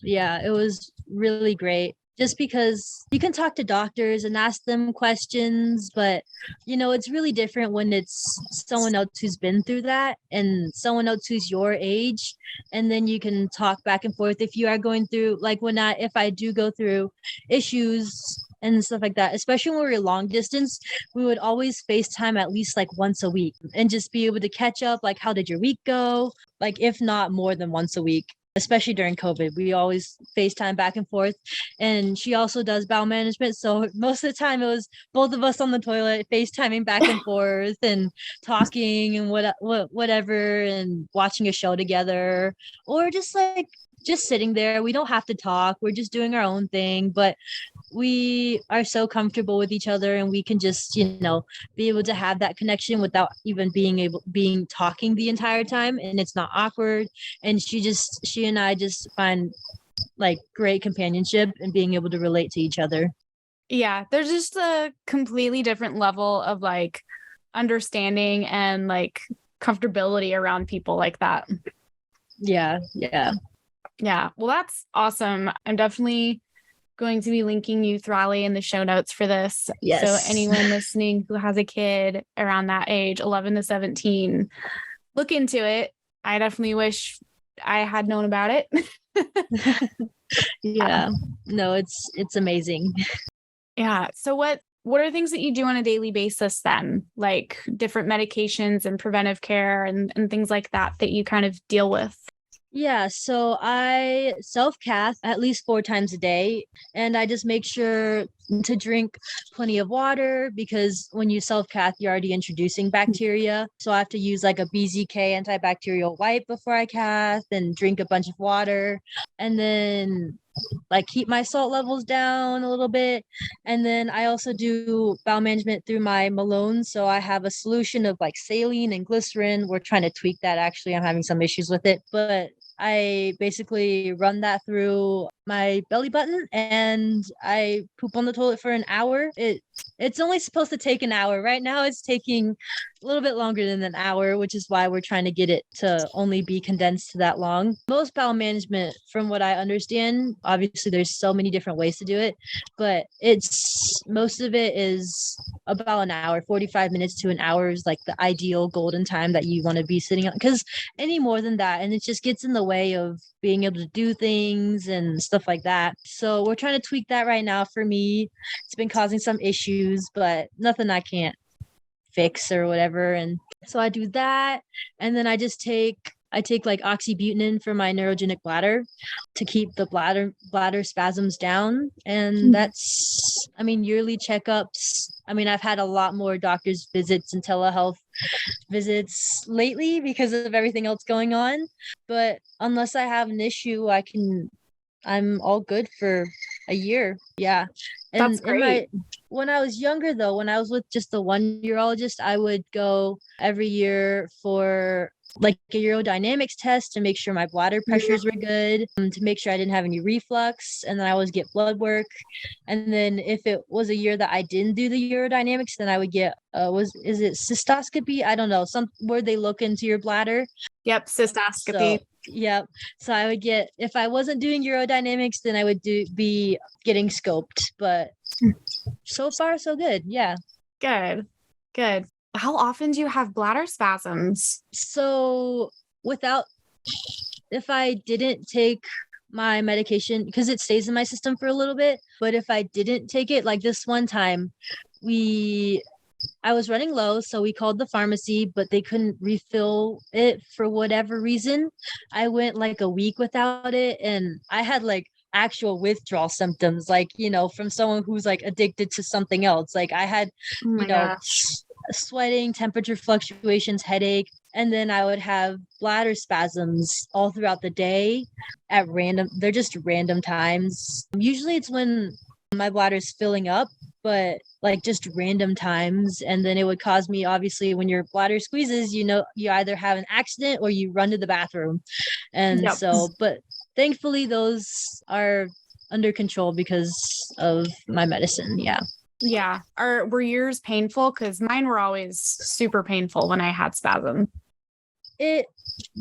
Yeah, it was really great. Just because you can talk to doctors and ask them questions, but it's really different when it's someone else who's been through that and someone else who's your age. And then you can talk back and forth if you are going through, like if I do go through issues and stuff like that, especially when we were long distance, we would always FaceTime at least like once a week and just be able to catch up. Like, how did your week go? Like, if not more than once a week. Especially during COVID, we always FaceTime back and forth. And she also does bowel management. So most of the time it was both of us on the toilet, FaceTiming back and forth and talking and whatever and watching a show together or just sitting there. We don't have to talk. We're just doing our own thing. But we are so comfortable with each other and we can just be able to have that connection without even being talking the entire time, and it's not awkward. And she and I just find like great companionship and being able to relate to each other. Yeah, there's just a completely different level of like understanding and like comfortability around people like that. Yeah. Well, that's awesome. I'm definitely going to be linking you, Thrally, in the show notes for this. Yes. So anyone listening who has a kid around that age, 11 to 17, look into it. I definitely wish I had known about it. Yeah. No, it's amazing. Yeah. So what are things that you do on a daily basis then? Like different medications and preventive care and things like that you kind of deal with? Yeah, so I self-cath at least 4 times a day, and I just make sure to drink plenty of water because when you self-cath, you're already introducing bacteria. So I have to use like a BZK antibacterial wipe before I cath and drink a bunch of water, and then like keep my salt levels down a little bit. And then I also do bowel management through my Malone. So I have a solution of like saline and glycerin. We're trying to tweak that actually. I'm having some issues with it, but I basically run that through my belly button and I poop on the toilet for an hour. It's only supposed to take an hour. Right now it's taking a little bit longer than an hour, which is why we're trying to get it to only be condensed to that long. Most bowel management, from what I understand, obviously there's so many different ways to do it, but most of it is about an hour. 45 minutes to an hour is like the ideal golden time that you want to be sitting on, because any more than that and it just gets in the way of being able to do things and stuff like that. So we're trying to tweak that right now. For me, it's been causing some issues, but nothing I can't fix or whatever. And so I do that, and then I take like oxybutynin for my neurogenic bladder to keep the bladder spasms down. And that's, yearly checkups. I've had a lot more doctor's visits and telehealth visits lately because of everything else going on. But unless I have an issue, I'm all good for a year. Yeah. And That's great. When I was younger though, when I was with just the one urologist, I would go every year for like a urodynamics test to make sure my bladder pressures were good, to make sure I didn't have any reflux, and then I always get blood work. And then if it was a year that I didn't do the urodynamics, then I would get is it cystoscopy? I don't know, some where they look into your bladder. Yep, cystoscopy. So, yep. So I would get, if I wasn't doing urodynamics, then I would be getting scoped. But so far, so good. Yeah. Good. How often do you have bladder spasms? So if I didn't take my medication, because it stays in my system for a little bit, but if I didn't take it, like this one time, I was running low, so we called the pharmacy, but they couldn't refill it for whatever reason. I went like a week without it, and I had like actual withdrawal symptoms, like, from someone who's like addicted to something else. Like I had, sweating, temperature fluctuations, headache, and then I would have bladder spasms all throughout the day at random. They're just random times. Usually it's when my bladder's filling up, but like just random times. And then it would cause me, obviously, when your bladder squeezes, you either have an accident or you run to the bathroom. And so, but thankfully those are under control because of my medicine. Yeah. Yeah. Were yours painful? Because mine were always super painful when I had spasm. It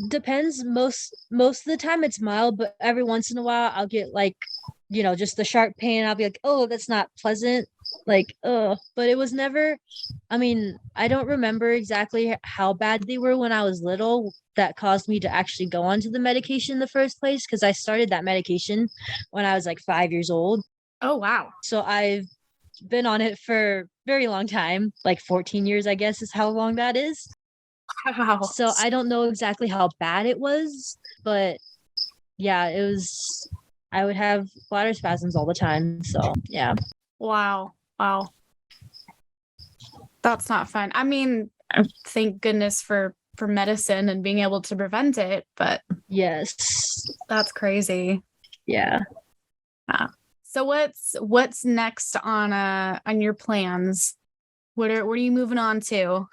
depends. Most of the time it's mild, but every once in a while I'll get like, just the sharp pain. I'll be like, oh, that's not pleasant. Like, but it was never, I mean, I don't remember exactly how bad they were when I was little that caused me to actually go onto the medication in the first place, because I started that medication when I was like 5 years old. Oh, wow. So I've been on it for a very long time, like 14 years, I guess is how long that is. Wow. So I don't know exactly how bad it was, but yeah, it was, I would have bladder spasms all the time. So yeah. Wow. Wow. That's not fun. I mean, thank goodness for medicine and being able to prevent it, but Yes. that's crazy. Yeah. So what's next on your plans? What are you moving on to?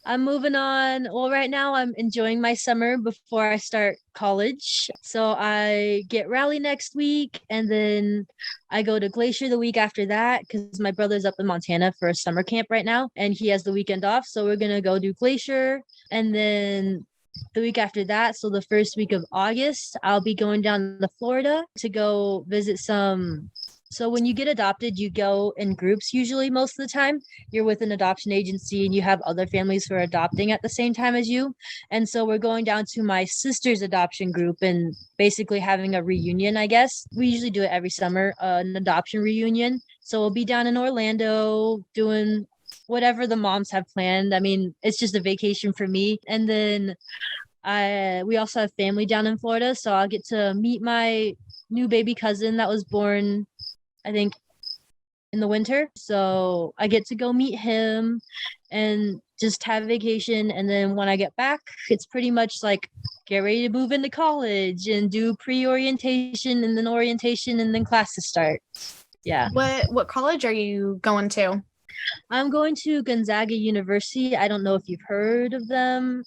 I'm moving on. Well, right now I'm enjoying my summer before I start college. So I get rally next week, and then I go to Glacier the week after that because my brother's up in Montana for a summer camp right now and he has the weekend off. So we're going to go do Glacier. And then the week after that, so the first week of August, I'll be going down to Florida to go visit some. So when you get adopted, you go in groups usually most of the time. You're with an adoption agency and you have other families who are adopting at the same time as you. And so we're going down to my sister's adoption group and basically having a reunion, I guess. We usually do it every summer, an adoption reunion. So we'll be down in Orlando doing whatever the moms have planned. I mean, it's just a vacation for me. And then we also have family down in Florida, so I'll get to meet my new baby cousin that was born, I think, in the winter. So I get to go meet him and just have a vacation. And then when I get back, it's pretty much like get ready to move into college and do pre-orientation and then orientation and then classes start. Yeah. What college are you going to? I'm going to Gonzaga University. I don't know if you've heard of them.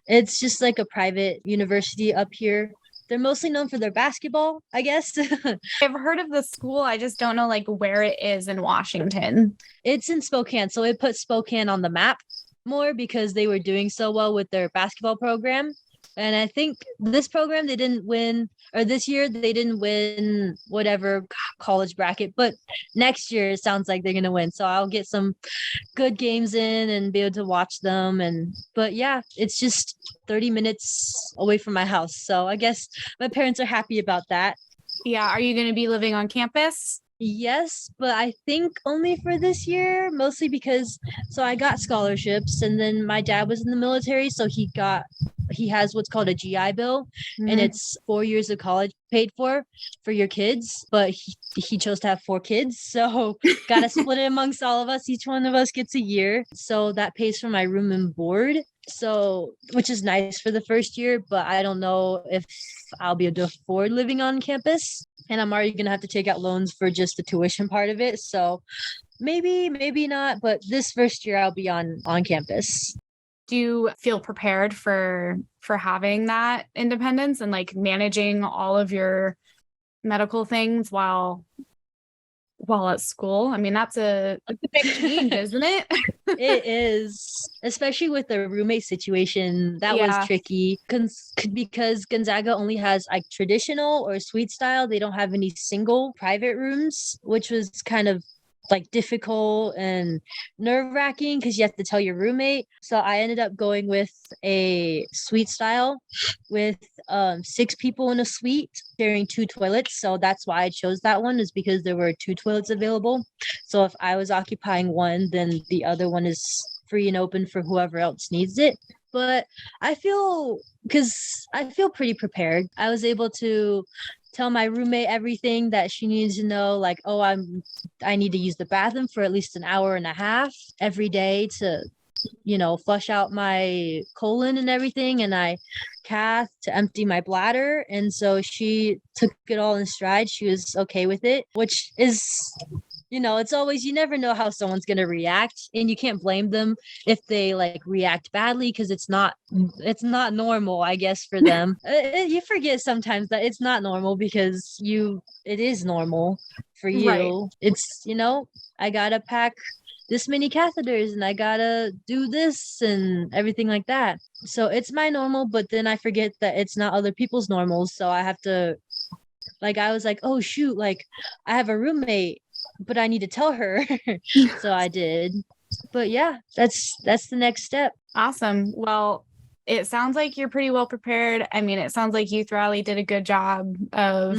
It's just like a private university up here. They're mostly known for their basketball, I guess. I've heard of the school. I just don't know like where it is in Washington. It's in Spokane, so it put Spokane on the map more because they were doing so well with their basketball program. And I think this program they didn't win, or this year they didn't win whatever college bracket, but next year it sounds like they're gonna win. So I'll get some good games in and be able to watch them. And but yeah, it's just 30 minutes away from my house. So I guess my parents are happy about that. Yeah, are you going to be living on campus? Yes, but I think only for this year, mostly because so I got scholarships and then my dad was in the military, so he has what's called a GI Bill, and it's 4 years of college paid for your kids, but he chose to have 4 kids, so got to split it amongst all of us. Each one of us gets a year, so that pays for my room and board, so which is nice for the first year, but I don't know if I'll be able to afford living on campus, and I'm already gonna have to take out loans for just the tuition part of it, so maybe not, but this first year I'll be on campus. Do you feel prepared for having that independence and like managing all of your medical things while at school? I mean, that's a big change, isn't it? It is, especially with the roommate situation. That was tricky because Gonzaga only has like traditional or suite style. They don't have any single private rooms, which was kind of like difficult and nerve-wracking because you have to tell your roommate. So I ended up going with a suite style with 6 people in a suite sharing 2 toilets. So that's why I chose that one, is because there were 2 toilets available. So if I was occupying one, then the other one is free and open for whoever else needs it. But I feel pretty prepared. I was able to tell my roommate everything that she needs to know, like, oh, I need to use the bathroom for at least an hour and a half every day to flush out my colon and everything, and I cath to empty my bladder. And so she took it all in stride. She was okay with it, which is, it's always, you never know how someone's going to react, and you can't blame them if they like react badly, because it's not normal, I guess, for them. You forget sometimes that it's not normal because it is normal for you. Right. It's, I got to pack this many catheters and I gotta do this and everything like that. So it's my normal, but then I forget that it's not other people's normals. So I have to, like, I was like, oh shoot, like I have a roommate, but I need to tell her. So I did. But yeah, that's the next step. Awesome. Well, it sounds like you're pretty well prepared. I mean, it sounds like you thoroughly did a good job of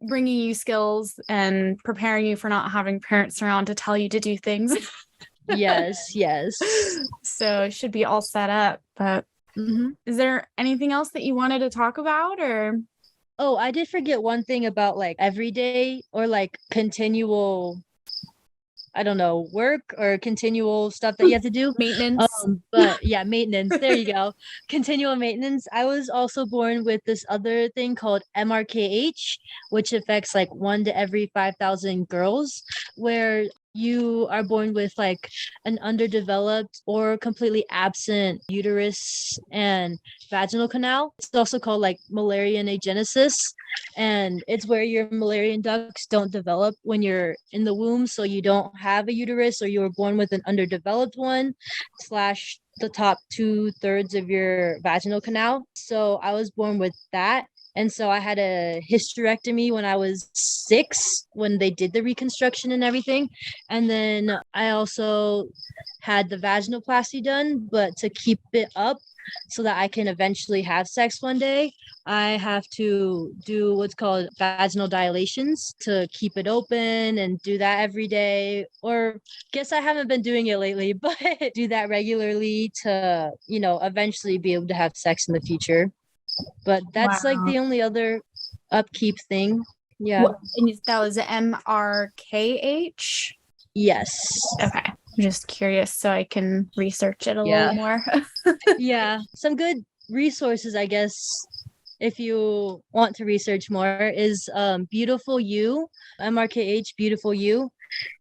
bringing you skills and preparing you for not having parents around to tell you to do things. Yes, yes. So it should be all set up. But is there anything else that you wanted to talk about, or? Oh, I did forget one thing about like everyday or like continual, I don't know, work or continual stuff that you have to do. Maintenance. But yeah, maintenance. There you go. Continual maintenance. I was also born with this other thing called MRKH, which affects like 1 to every 5,000 girls, where you are born with like an underdeveloped or completely absent uterus and vaginal canal. It's also called like Mullerian agenesis, and it's where your Mullerian ducts don't develop when you're in the womb, so you don't have a uterus or you were born with an underdeveloped one slash the top 2/3 of your vaginal canal. So I was born with that. And so I had a hysterectomy when I was 6 when they did the reconstruction and everything. And then I also had the vaginoplasty done, but to keep it up so that I can eventually have sex one day, I have to do what's called vaginal dilations to keep it open and do that every day. Or guess I haven't been doing it lately, but do that regularly to, eventually be able to have sex in the future. But that's like the only other upkeep thing. Yeah. And that was MRKH? Yes. Okay. I'm just curious so I can research it a little more. Yeah. Some good resources, I guess, if you want to research more, is Beautiful You, MRKH Beautiful You.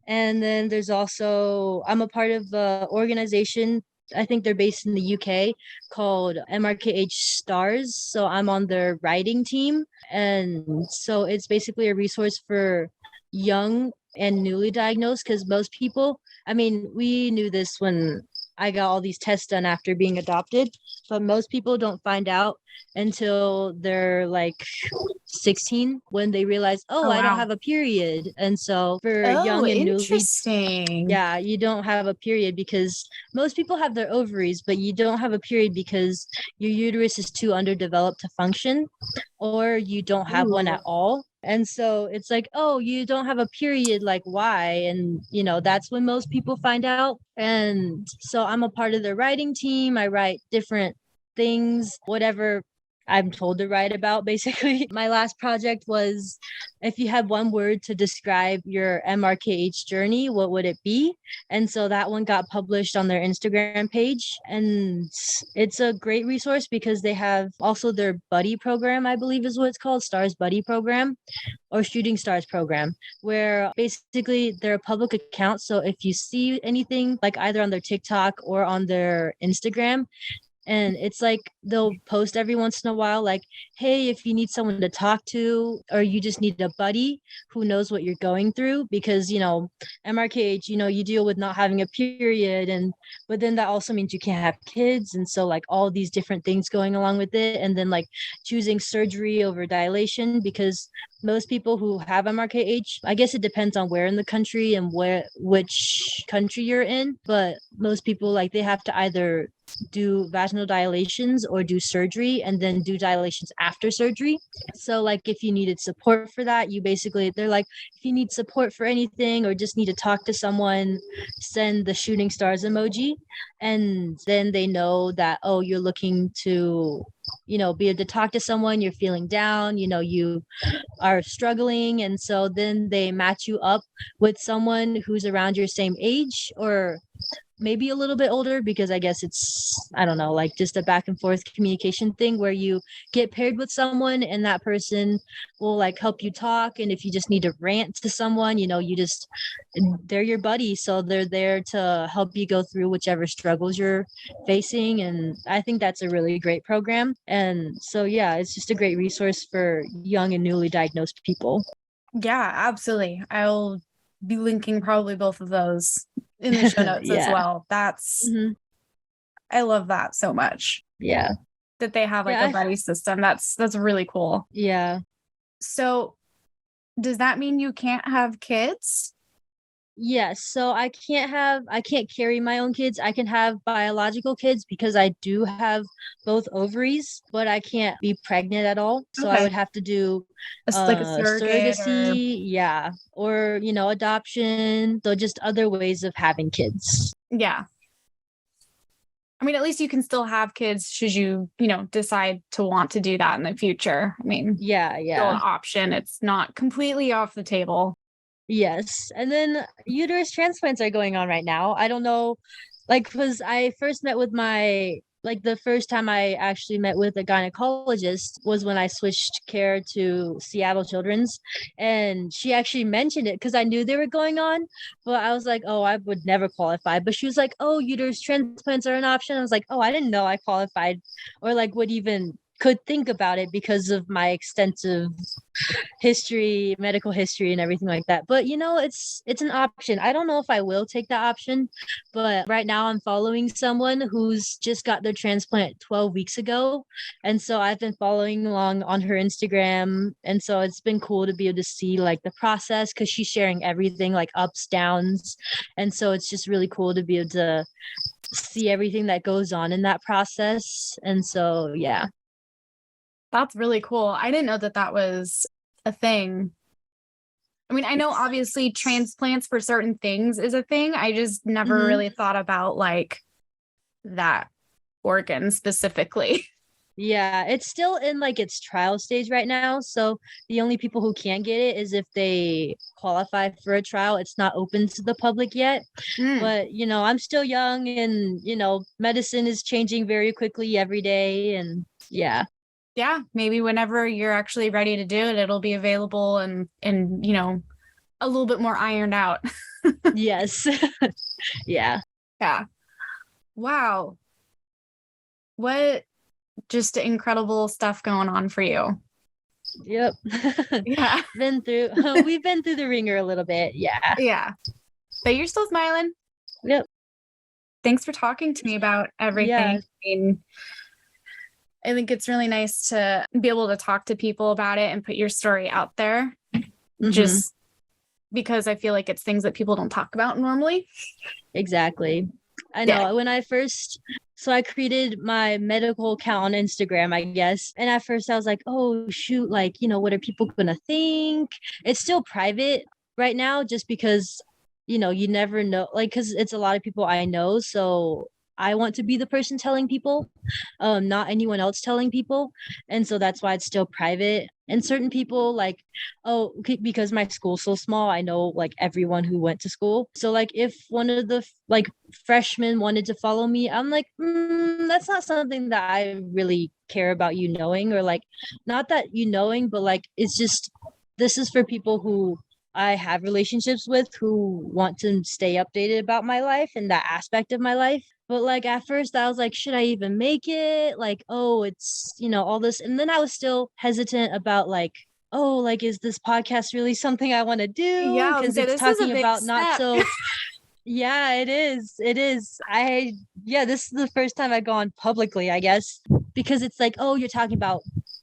And then there's also, I'm a part of the organization, I think they're based in the UK, called MRKH Stars. So I'm on their writing team. And so it's basically a resource for young and newly diagnosed, because most people, I mean, we knew this when I got all these tests done after being adopted, but most people don't find out until they're like 16 when they realize, I don't have a period. And so for young and newly, yeah, you don't have a period because most people have their ovaries, but you don't have a period because your uterus is too underdeveloped to function, or you don't have one at all. And so it's like, you don't have a period, like why? And that's when most people find out. And so I'm a part of the writing team. I write different things, whatever I'm told to write about, basically. My last project was, if you had one word to describe your MRKH journey, what would it be? And so that one got published on their Instagram page. And it's a great resource because they have also their buddy program, I believe is what it's called, Stars Buddy Program or Shooting Stars Program, where basically they're a public account. So if you see anything like either on their TikTok or on their Instagram, and it's like they'll post every once in a while, like, hey, if you need someone to talk to, or you just need a buddy who knows what you're going through, because, MRKH, you deal with not having a period. But then that also means you can't have kids. And so like all these different things going along with it. And then like choosing surgery over dilation, because most people who have MRKH, I guess it depends on where in the country and which country you're in. But most people, like, they have to either do vaginal dilations or do surgery and then do dilations after surgery. So like if you needed support for that, they're like, if you need support for anything or just need to talk to someone, send the shooting stars emoji. And then they know that, you're looking to, be able to talk to someone, you're feeling down, you are struggling. And so then they match you up with someone who's around your same age, or maybe a little bit older, because I guess it's, I don't know, like just a back and forth communication thing where you get paired with someone and that person will like help you talk. And if you just need to rant to someone, they're your buddy. So they're there to help you go through whichever struggles you're facing. And I think that's a really great program. And so, yeah, it's just a great resource for young and newly diagnosed people. Yeah, absolutely. I'll be linking probably both of those in the show notes as Yeah. well. That's, Mhm. I love that so much Yeah. that they have like Yeah. a buddy system. That's really cool. Yeah. So does that mean you can't have kids? Yes. So I can't carry my own kids. I can have biological kids because I do have both ovaries, but I can't be pregnant at all. So I Okay. would have to do Like a surrogate or surrogacy, yeah, or adoption. So just other ways of having kids. yeah. I mean, at least you can still have kids should you, decide to want to do that in the future. I mean, Yeah, still an yeah. option. It's not completely off the table. Yes. And then uterus transplants are going on right now. I don't know, like, because I first met with the first time I actually met with a gynecologist was when I switched care to Seattle Children's. And she actually mentioned it because I knew they were going on, but I was like, oh, I would never qualify. But she was like, oh, uterus transplants are an option. I was like, oh, I didn't know I qualified or like would even could think about it because of my extensive medical history and everything like that. But it's an option. I don't know if I will take that option, but right now I'm following someone who's just got their transplant 12 weeks ago. And so I've been following along on her Instagram. And so it's been cool to be able to see like the process because she's sharing everything like ups, downs. And so it's just really cool to be able to see everything that goes on in that process. And so, yeah. That's really cool. I didn't know that that was a thing. I mean, I know obviously transplants for certain things is a thing. I just never really thought about like that organ specifically. Yeah, it's still in like its trial stage right now. So the only people who can get it is if they qualify for a trial. It's not open to the public yet. Mm. But, I'm still young and, medicine is changing very quickly every day. And yeah. Yeah, maybe whenever you're actually ready to do it, it'll be available and a little bit more ironed out. Yes. Yeah. Yeah. Wow. What just incredible stuff going on for you. Yep. Yeah. We've been through the ringer a little bit. Yeah. Yeah. But you're still smiling. Yep. Thanks for talking to me about everything. Yeah. I mean, I think it's really nice to be able to talk to people about it and put your story out there. Mm-hmm. Just because I feel like it's things that people don't talk about normally. Exactly. I know when I created my medical account on Instagram, I guess. And at first I was like, oh, shoot, like, what are people going to think? It's still private right now just because, you never know, like, because it's a lot of people I know. So I want to be the person telling people, not anyone else telling people. And so that's why it's still private. And certain people like, oh, because my school's so small, I know like everyone who went to school. So like if one of the like freshmen wanted to follow me, I'm like, that's not something that I really care about you knowing, or like, not that you knowing, but like, it's just, this is for people who I have relationships with who want to stay updated about my life and that aspect of my life. But like at first I was like, should I even make it? Like, oh, it's, all this. And then I was still hesitant about like, oh, like, is this podcast really something I want to do? Yeah, I was Because gonna say, it's this is a talking big about not step. so. Yeah, it is. It is. This is the first time I've gone publicly, I guess, because it's like, oh, you're talking about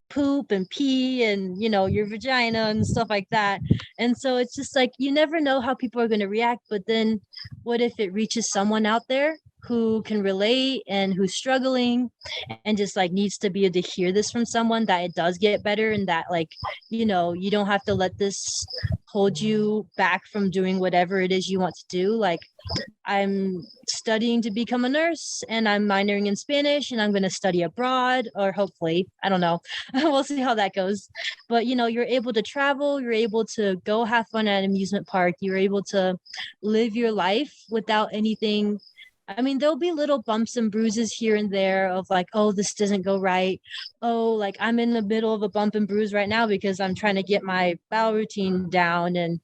poop and pee and, your vagina and stuff like that. And so it's just like, you never know how people are going to react. But then what if it reaches someone out there who can relate and who's struggling and just like needs to be able to hear this from someone, that it does get better, and that like, you don't have to let this hold you back from doing whatever it is you want to do. Like, I'm studying to become a nurse and I'm minoring in Spanish and I'm going to study abroad, or hopefully, I don't know. We'll see how that goes. But, you're able to travel, you're able to go have fun at an amusement park, you're able to live your life without anything. I mean, there'll be little bumps and bruises here and there of like, oh, this doesn't go right. Oh, like I'm in the middle of a bump and bruise right now because I'm trying to get my bowel routine down and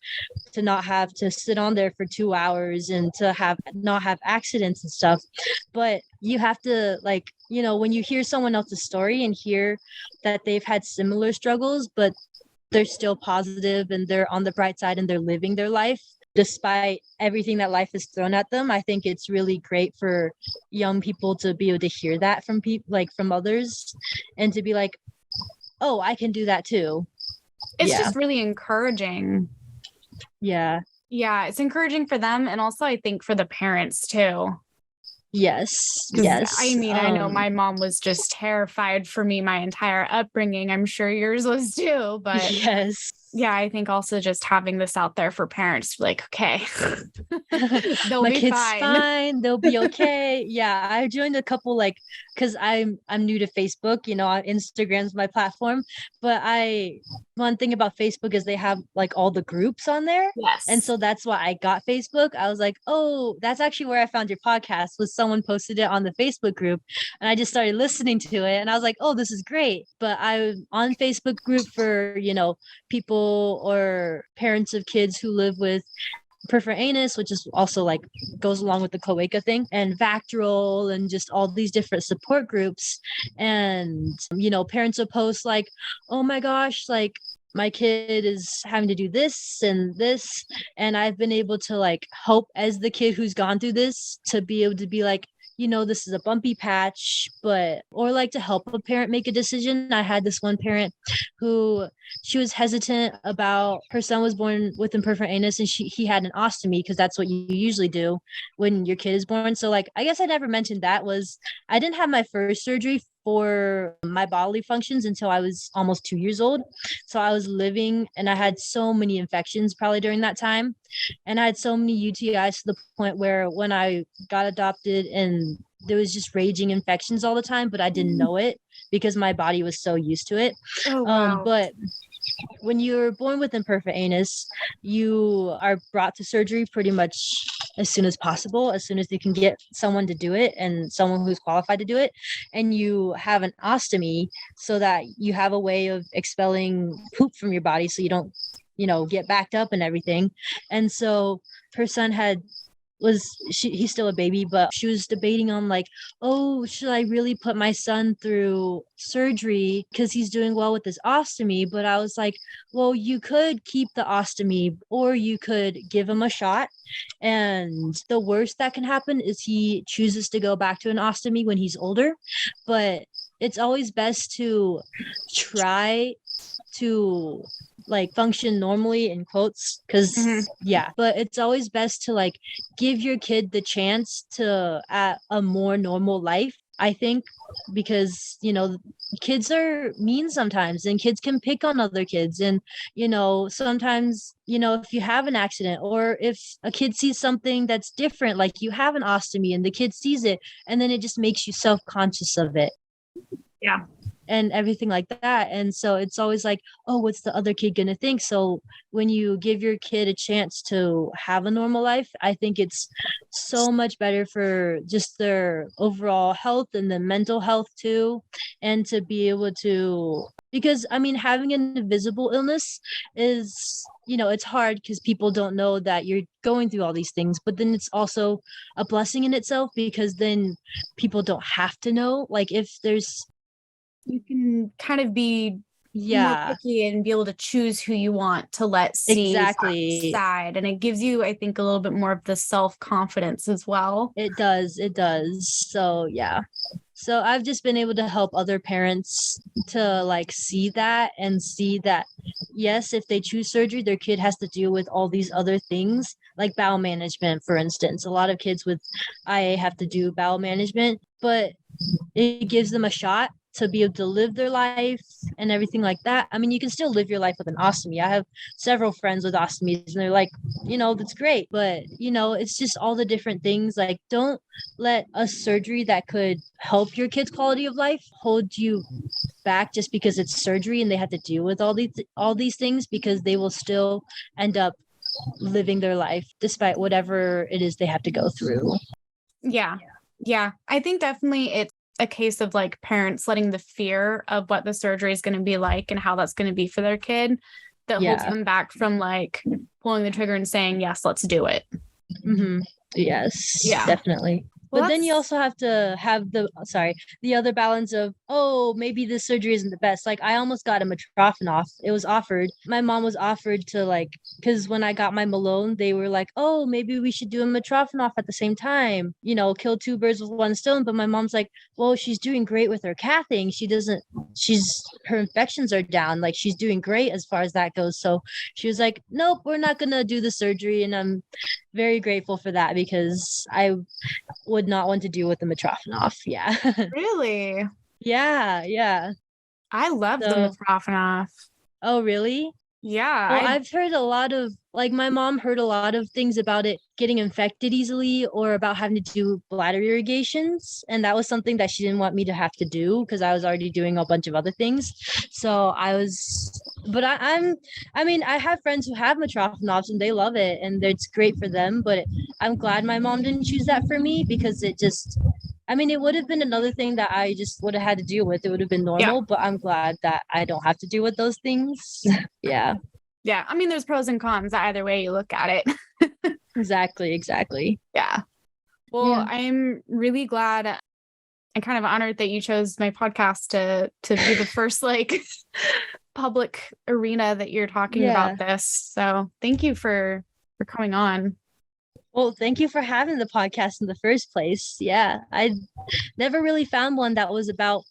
to not have to sit on there for 2 hours and to not have accidents and stuff. But you have to like, when you hear someone else's story and hear that they've had similar struggles, but they're still positive and they're on the bright side and they're living their life, despite everything that life has thrown at them, I think it's really great for young people to be able to hear that from people, like from others, and to be like, oh, I can do that too. It's just really encouraging. Yeah. Yeah, it's encouraging for them, and also I think for the parents too. Yes. I mean, I know my mom was just terrified for me my entire upbringing. I'm sure yours was too, but yes. Yeah, I think also just having this out there for parents, like, okay, they'll my be kid's fine. they'll be okay. Yeah, I joined a couple, like, because I'm new to Facebook, Instagram's my platform, but one thing about Facebook is they have like all the groups on there. Yes. And so that's why I got Facebook. I was like, oh, that's actually where I found your podcast, was someone posted it on the Facebook group, and I just started listening to it, and I was like, oh, this is great. But I'm on Facebook group for, people or parents of kids who live with peripheral anus, which is also like goes along with the cloaca thing, and Vacterl, and just all these different support groups. And parents will post like, oh my gosh, like my kid is having to do this and this, and I've been able to like help as the kid who's gone through this, to be able to be like, this is a bumpy patch, or like to help a parent make a decision. I had this one parent who, she was hesitant about, her son was born with imperfect anus, and he had an ostomy, because that's what you usually do when your kid is born. So like, I guess I never mentioned that was, I didn't have my first surgery for my bodily functions until I was almost 2 years old. So I was living, and I had so many infections probably during that time. And I had so many UTIs to the point where when I got adopted, and there was just raging infections all the time, but I didn't know it because my body was so used to it. Oh, wow. But when you're born with imperfect anus, you are brought to surgery pretty much as soon as possible, as soon as they can get someone to do it, and someone who's qualified to do it. And you have an ostomy, so that you have a way of expelling poop from your body, so you don't, get backed up and everything. And so her son he's still a baby, but she was debating on like, oh, should I really put my son through surgery because he's doing well with his ostomy? But I was like, well, you could keep the ostomy, or you could give him a shot, and the worst that can happen is he chooses to go back to an ostomy when he's older. But it's always best to try to like function normally, in quotes, because but it's always best to like give your kid the chance to at a more normal life, I think, because kids are mean sometimes, and kids can pick on other kids. And sometimes if you have an accident, or if a kid sees something that's different, like you have an ostomy and the kid sees it, and then it just makes you self-conscious of it. Yeah. And everything like that. And so it's always like, oh, what's the other kid gonna think? So when you give your kid a chance to have a normal life, I think it's so much better for just their overall health, and the mental health too. And to be able to, because I mean, having an invisible illness is, it's hard because people don't know that you're going through all these things. But then it's also a blessing in itself, because then people don't have to know. Like, if there's, you can kind of be more picky and be able to choose who you want to let see exactly side. And it gives you, I think, a little bit more of the self-confidence as well. It does. So yeah. So I've just been able to help other parents to like see that, and see that, yes, if they choose surgery, their kid has to deal with all these other things, like bowel management, for instance. A lot of kids with IA have to do bowel management, but it gives them a shot to be able to live their life and everything like that. I mean, you can still live your life with an ostomy. I have several friends with ostomies, and they're like, that's great. But, it's just all the different things. Like, don't let a surgery that could help your kid's quality of life hold you back just because it's surgery and they have to deal with all these things, because they will still end up living their life despite whatever it is they have to go through. Yeah. I think definitely it's a case of like parents letting the fear of what the surgery is going to be like and how that's going to be for their kid that holds them back from like pulling the trigger and saying, yes, let's do it. Mm-hmm. Yes, definitely. But then you also have to have the other balance of, oh, maybe this surgery isn't the best. Like I almost got a Mitrofanoff. It was offered. My mom was offered to because when I got my Malone, they were like, oh, maybe we should do a Mitrofanoff at the same time, kill two birds with one stone. But my mom's like, well, she's doing great with her cathing. Her infections are down. Like she's doing great as far as that goes. So she was like, nope, we're not going to do the surgery. And I'm very grateful for that because I would not want to deal with the Mitrofanoff. Yeah. Really? Yeah. I love the Mitrofanoff. Oh, really? Yeah. Well, I've heard a lot of, my mom heard a lot of things about it getting infected easily or about having to do bladder irrigations. And that was something that she didn't want me to have to do because I was already doing a bunch of other things. So but I have friends who have Mitrofanoffs and they love it and it's great for them. But I'm glad my mom didn't choose that for me because it would have been another thing that I just would have had to deal with. It would have been normal, but I'm glad that I don't have to deal with those things. Yeah. Yeah. There's pros and cons either way you look at it. Exactly. Yeah. Well, yeah. I'm really glad and kind of honored that you chose my podcast to be the first public arena that you're talking about this. So thank you for coming on. Well, thank you for having the podcast in the first place. Yeah, I never really found one that was about,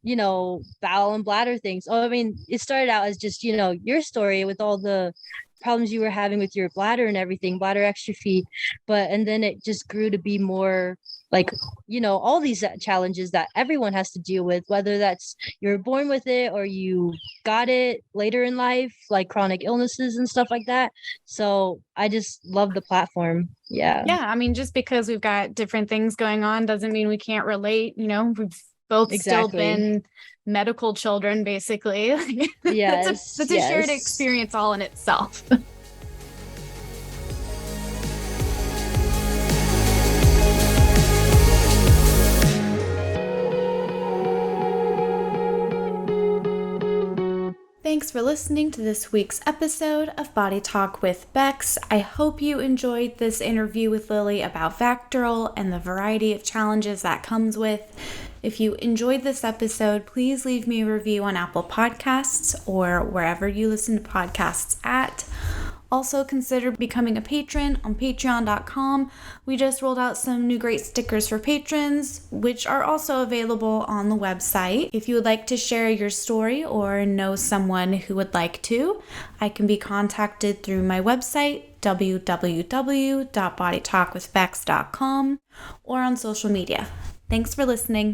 bowel and bladder things. It started out as just, your story with all the problems you were having with your bladder and everything, bladder extrophy. And then it just grew to be more all these challenges that everyone has to deal with, whether that's you're born with it or you got it later in life, like chronic illnesses and stuff like that. So I just love the platform. Yeah. Yeah. Just because we've got different things going on doesn't mean we can't relate. We've both still been medical children, basically. Yes. That's a shared experience all in itself. Thanks for listening to this week's episode of Body Talk with Becks. I hope you enjoyed this interview with Lily about Vacterl and the variety of challenges that comes with. If you enjoyed this episode, please leave me a review on Apple Podcasts or wherever you listen to podcasts at. Also, consider becoming a patron on patreon.com. We just rolled out some new great stickers for patrons, which are also available on the website. If you would like to share your story or know someone who would like to, I can be contacted through my website, www.bodytalkwithbecks.com, or on social media. Thanks for listening.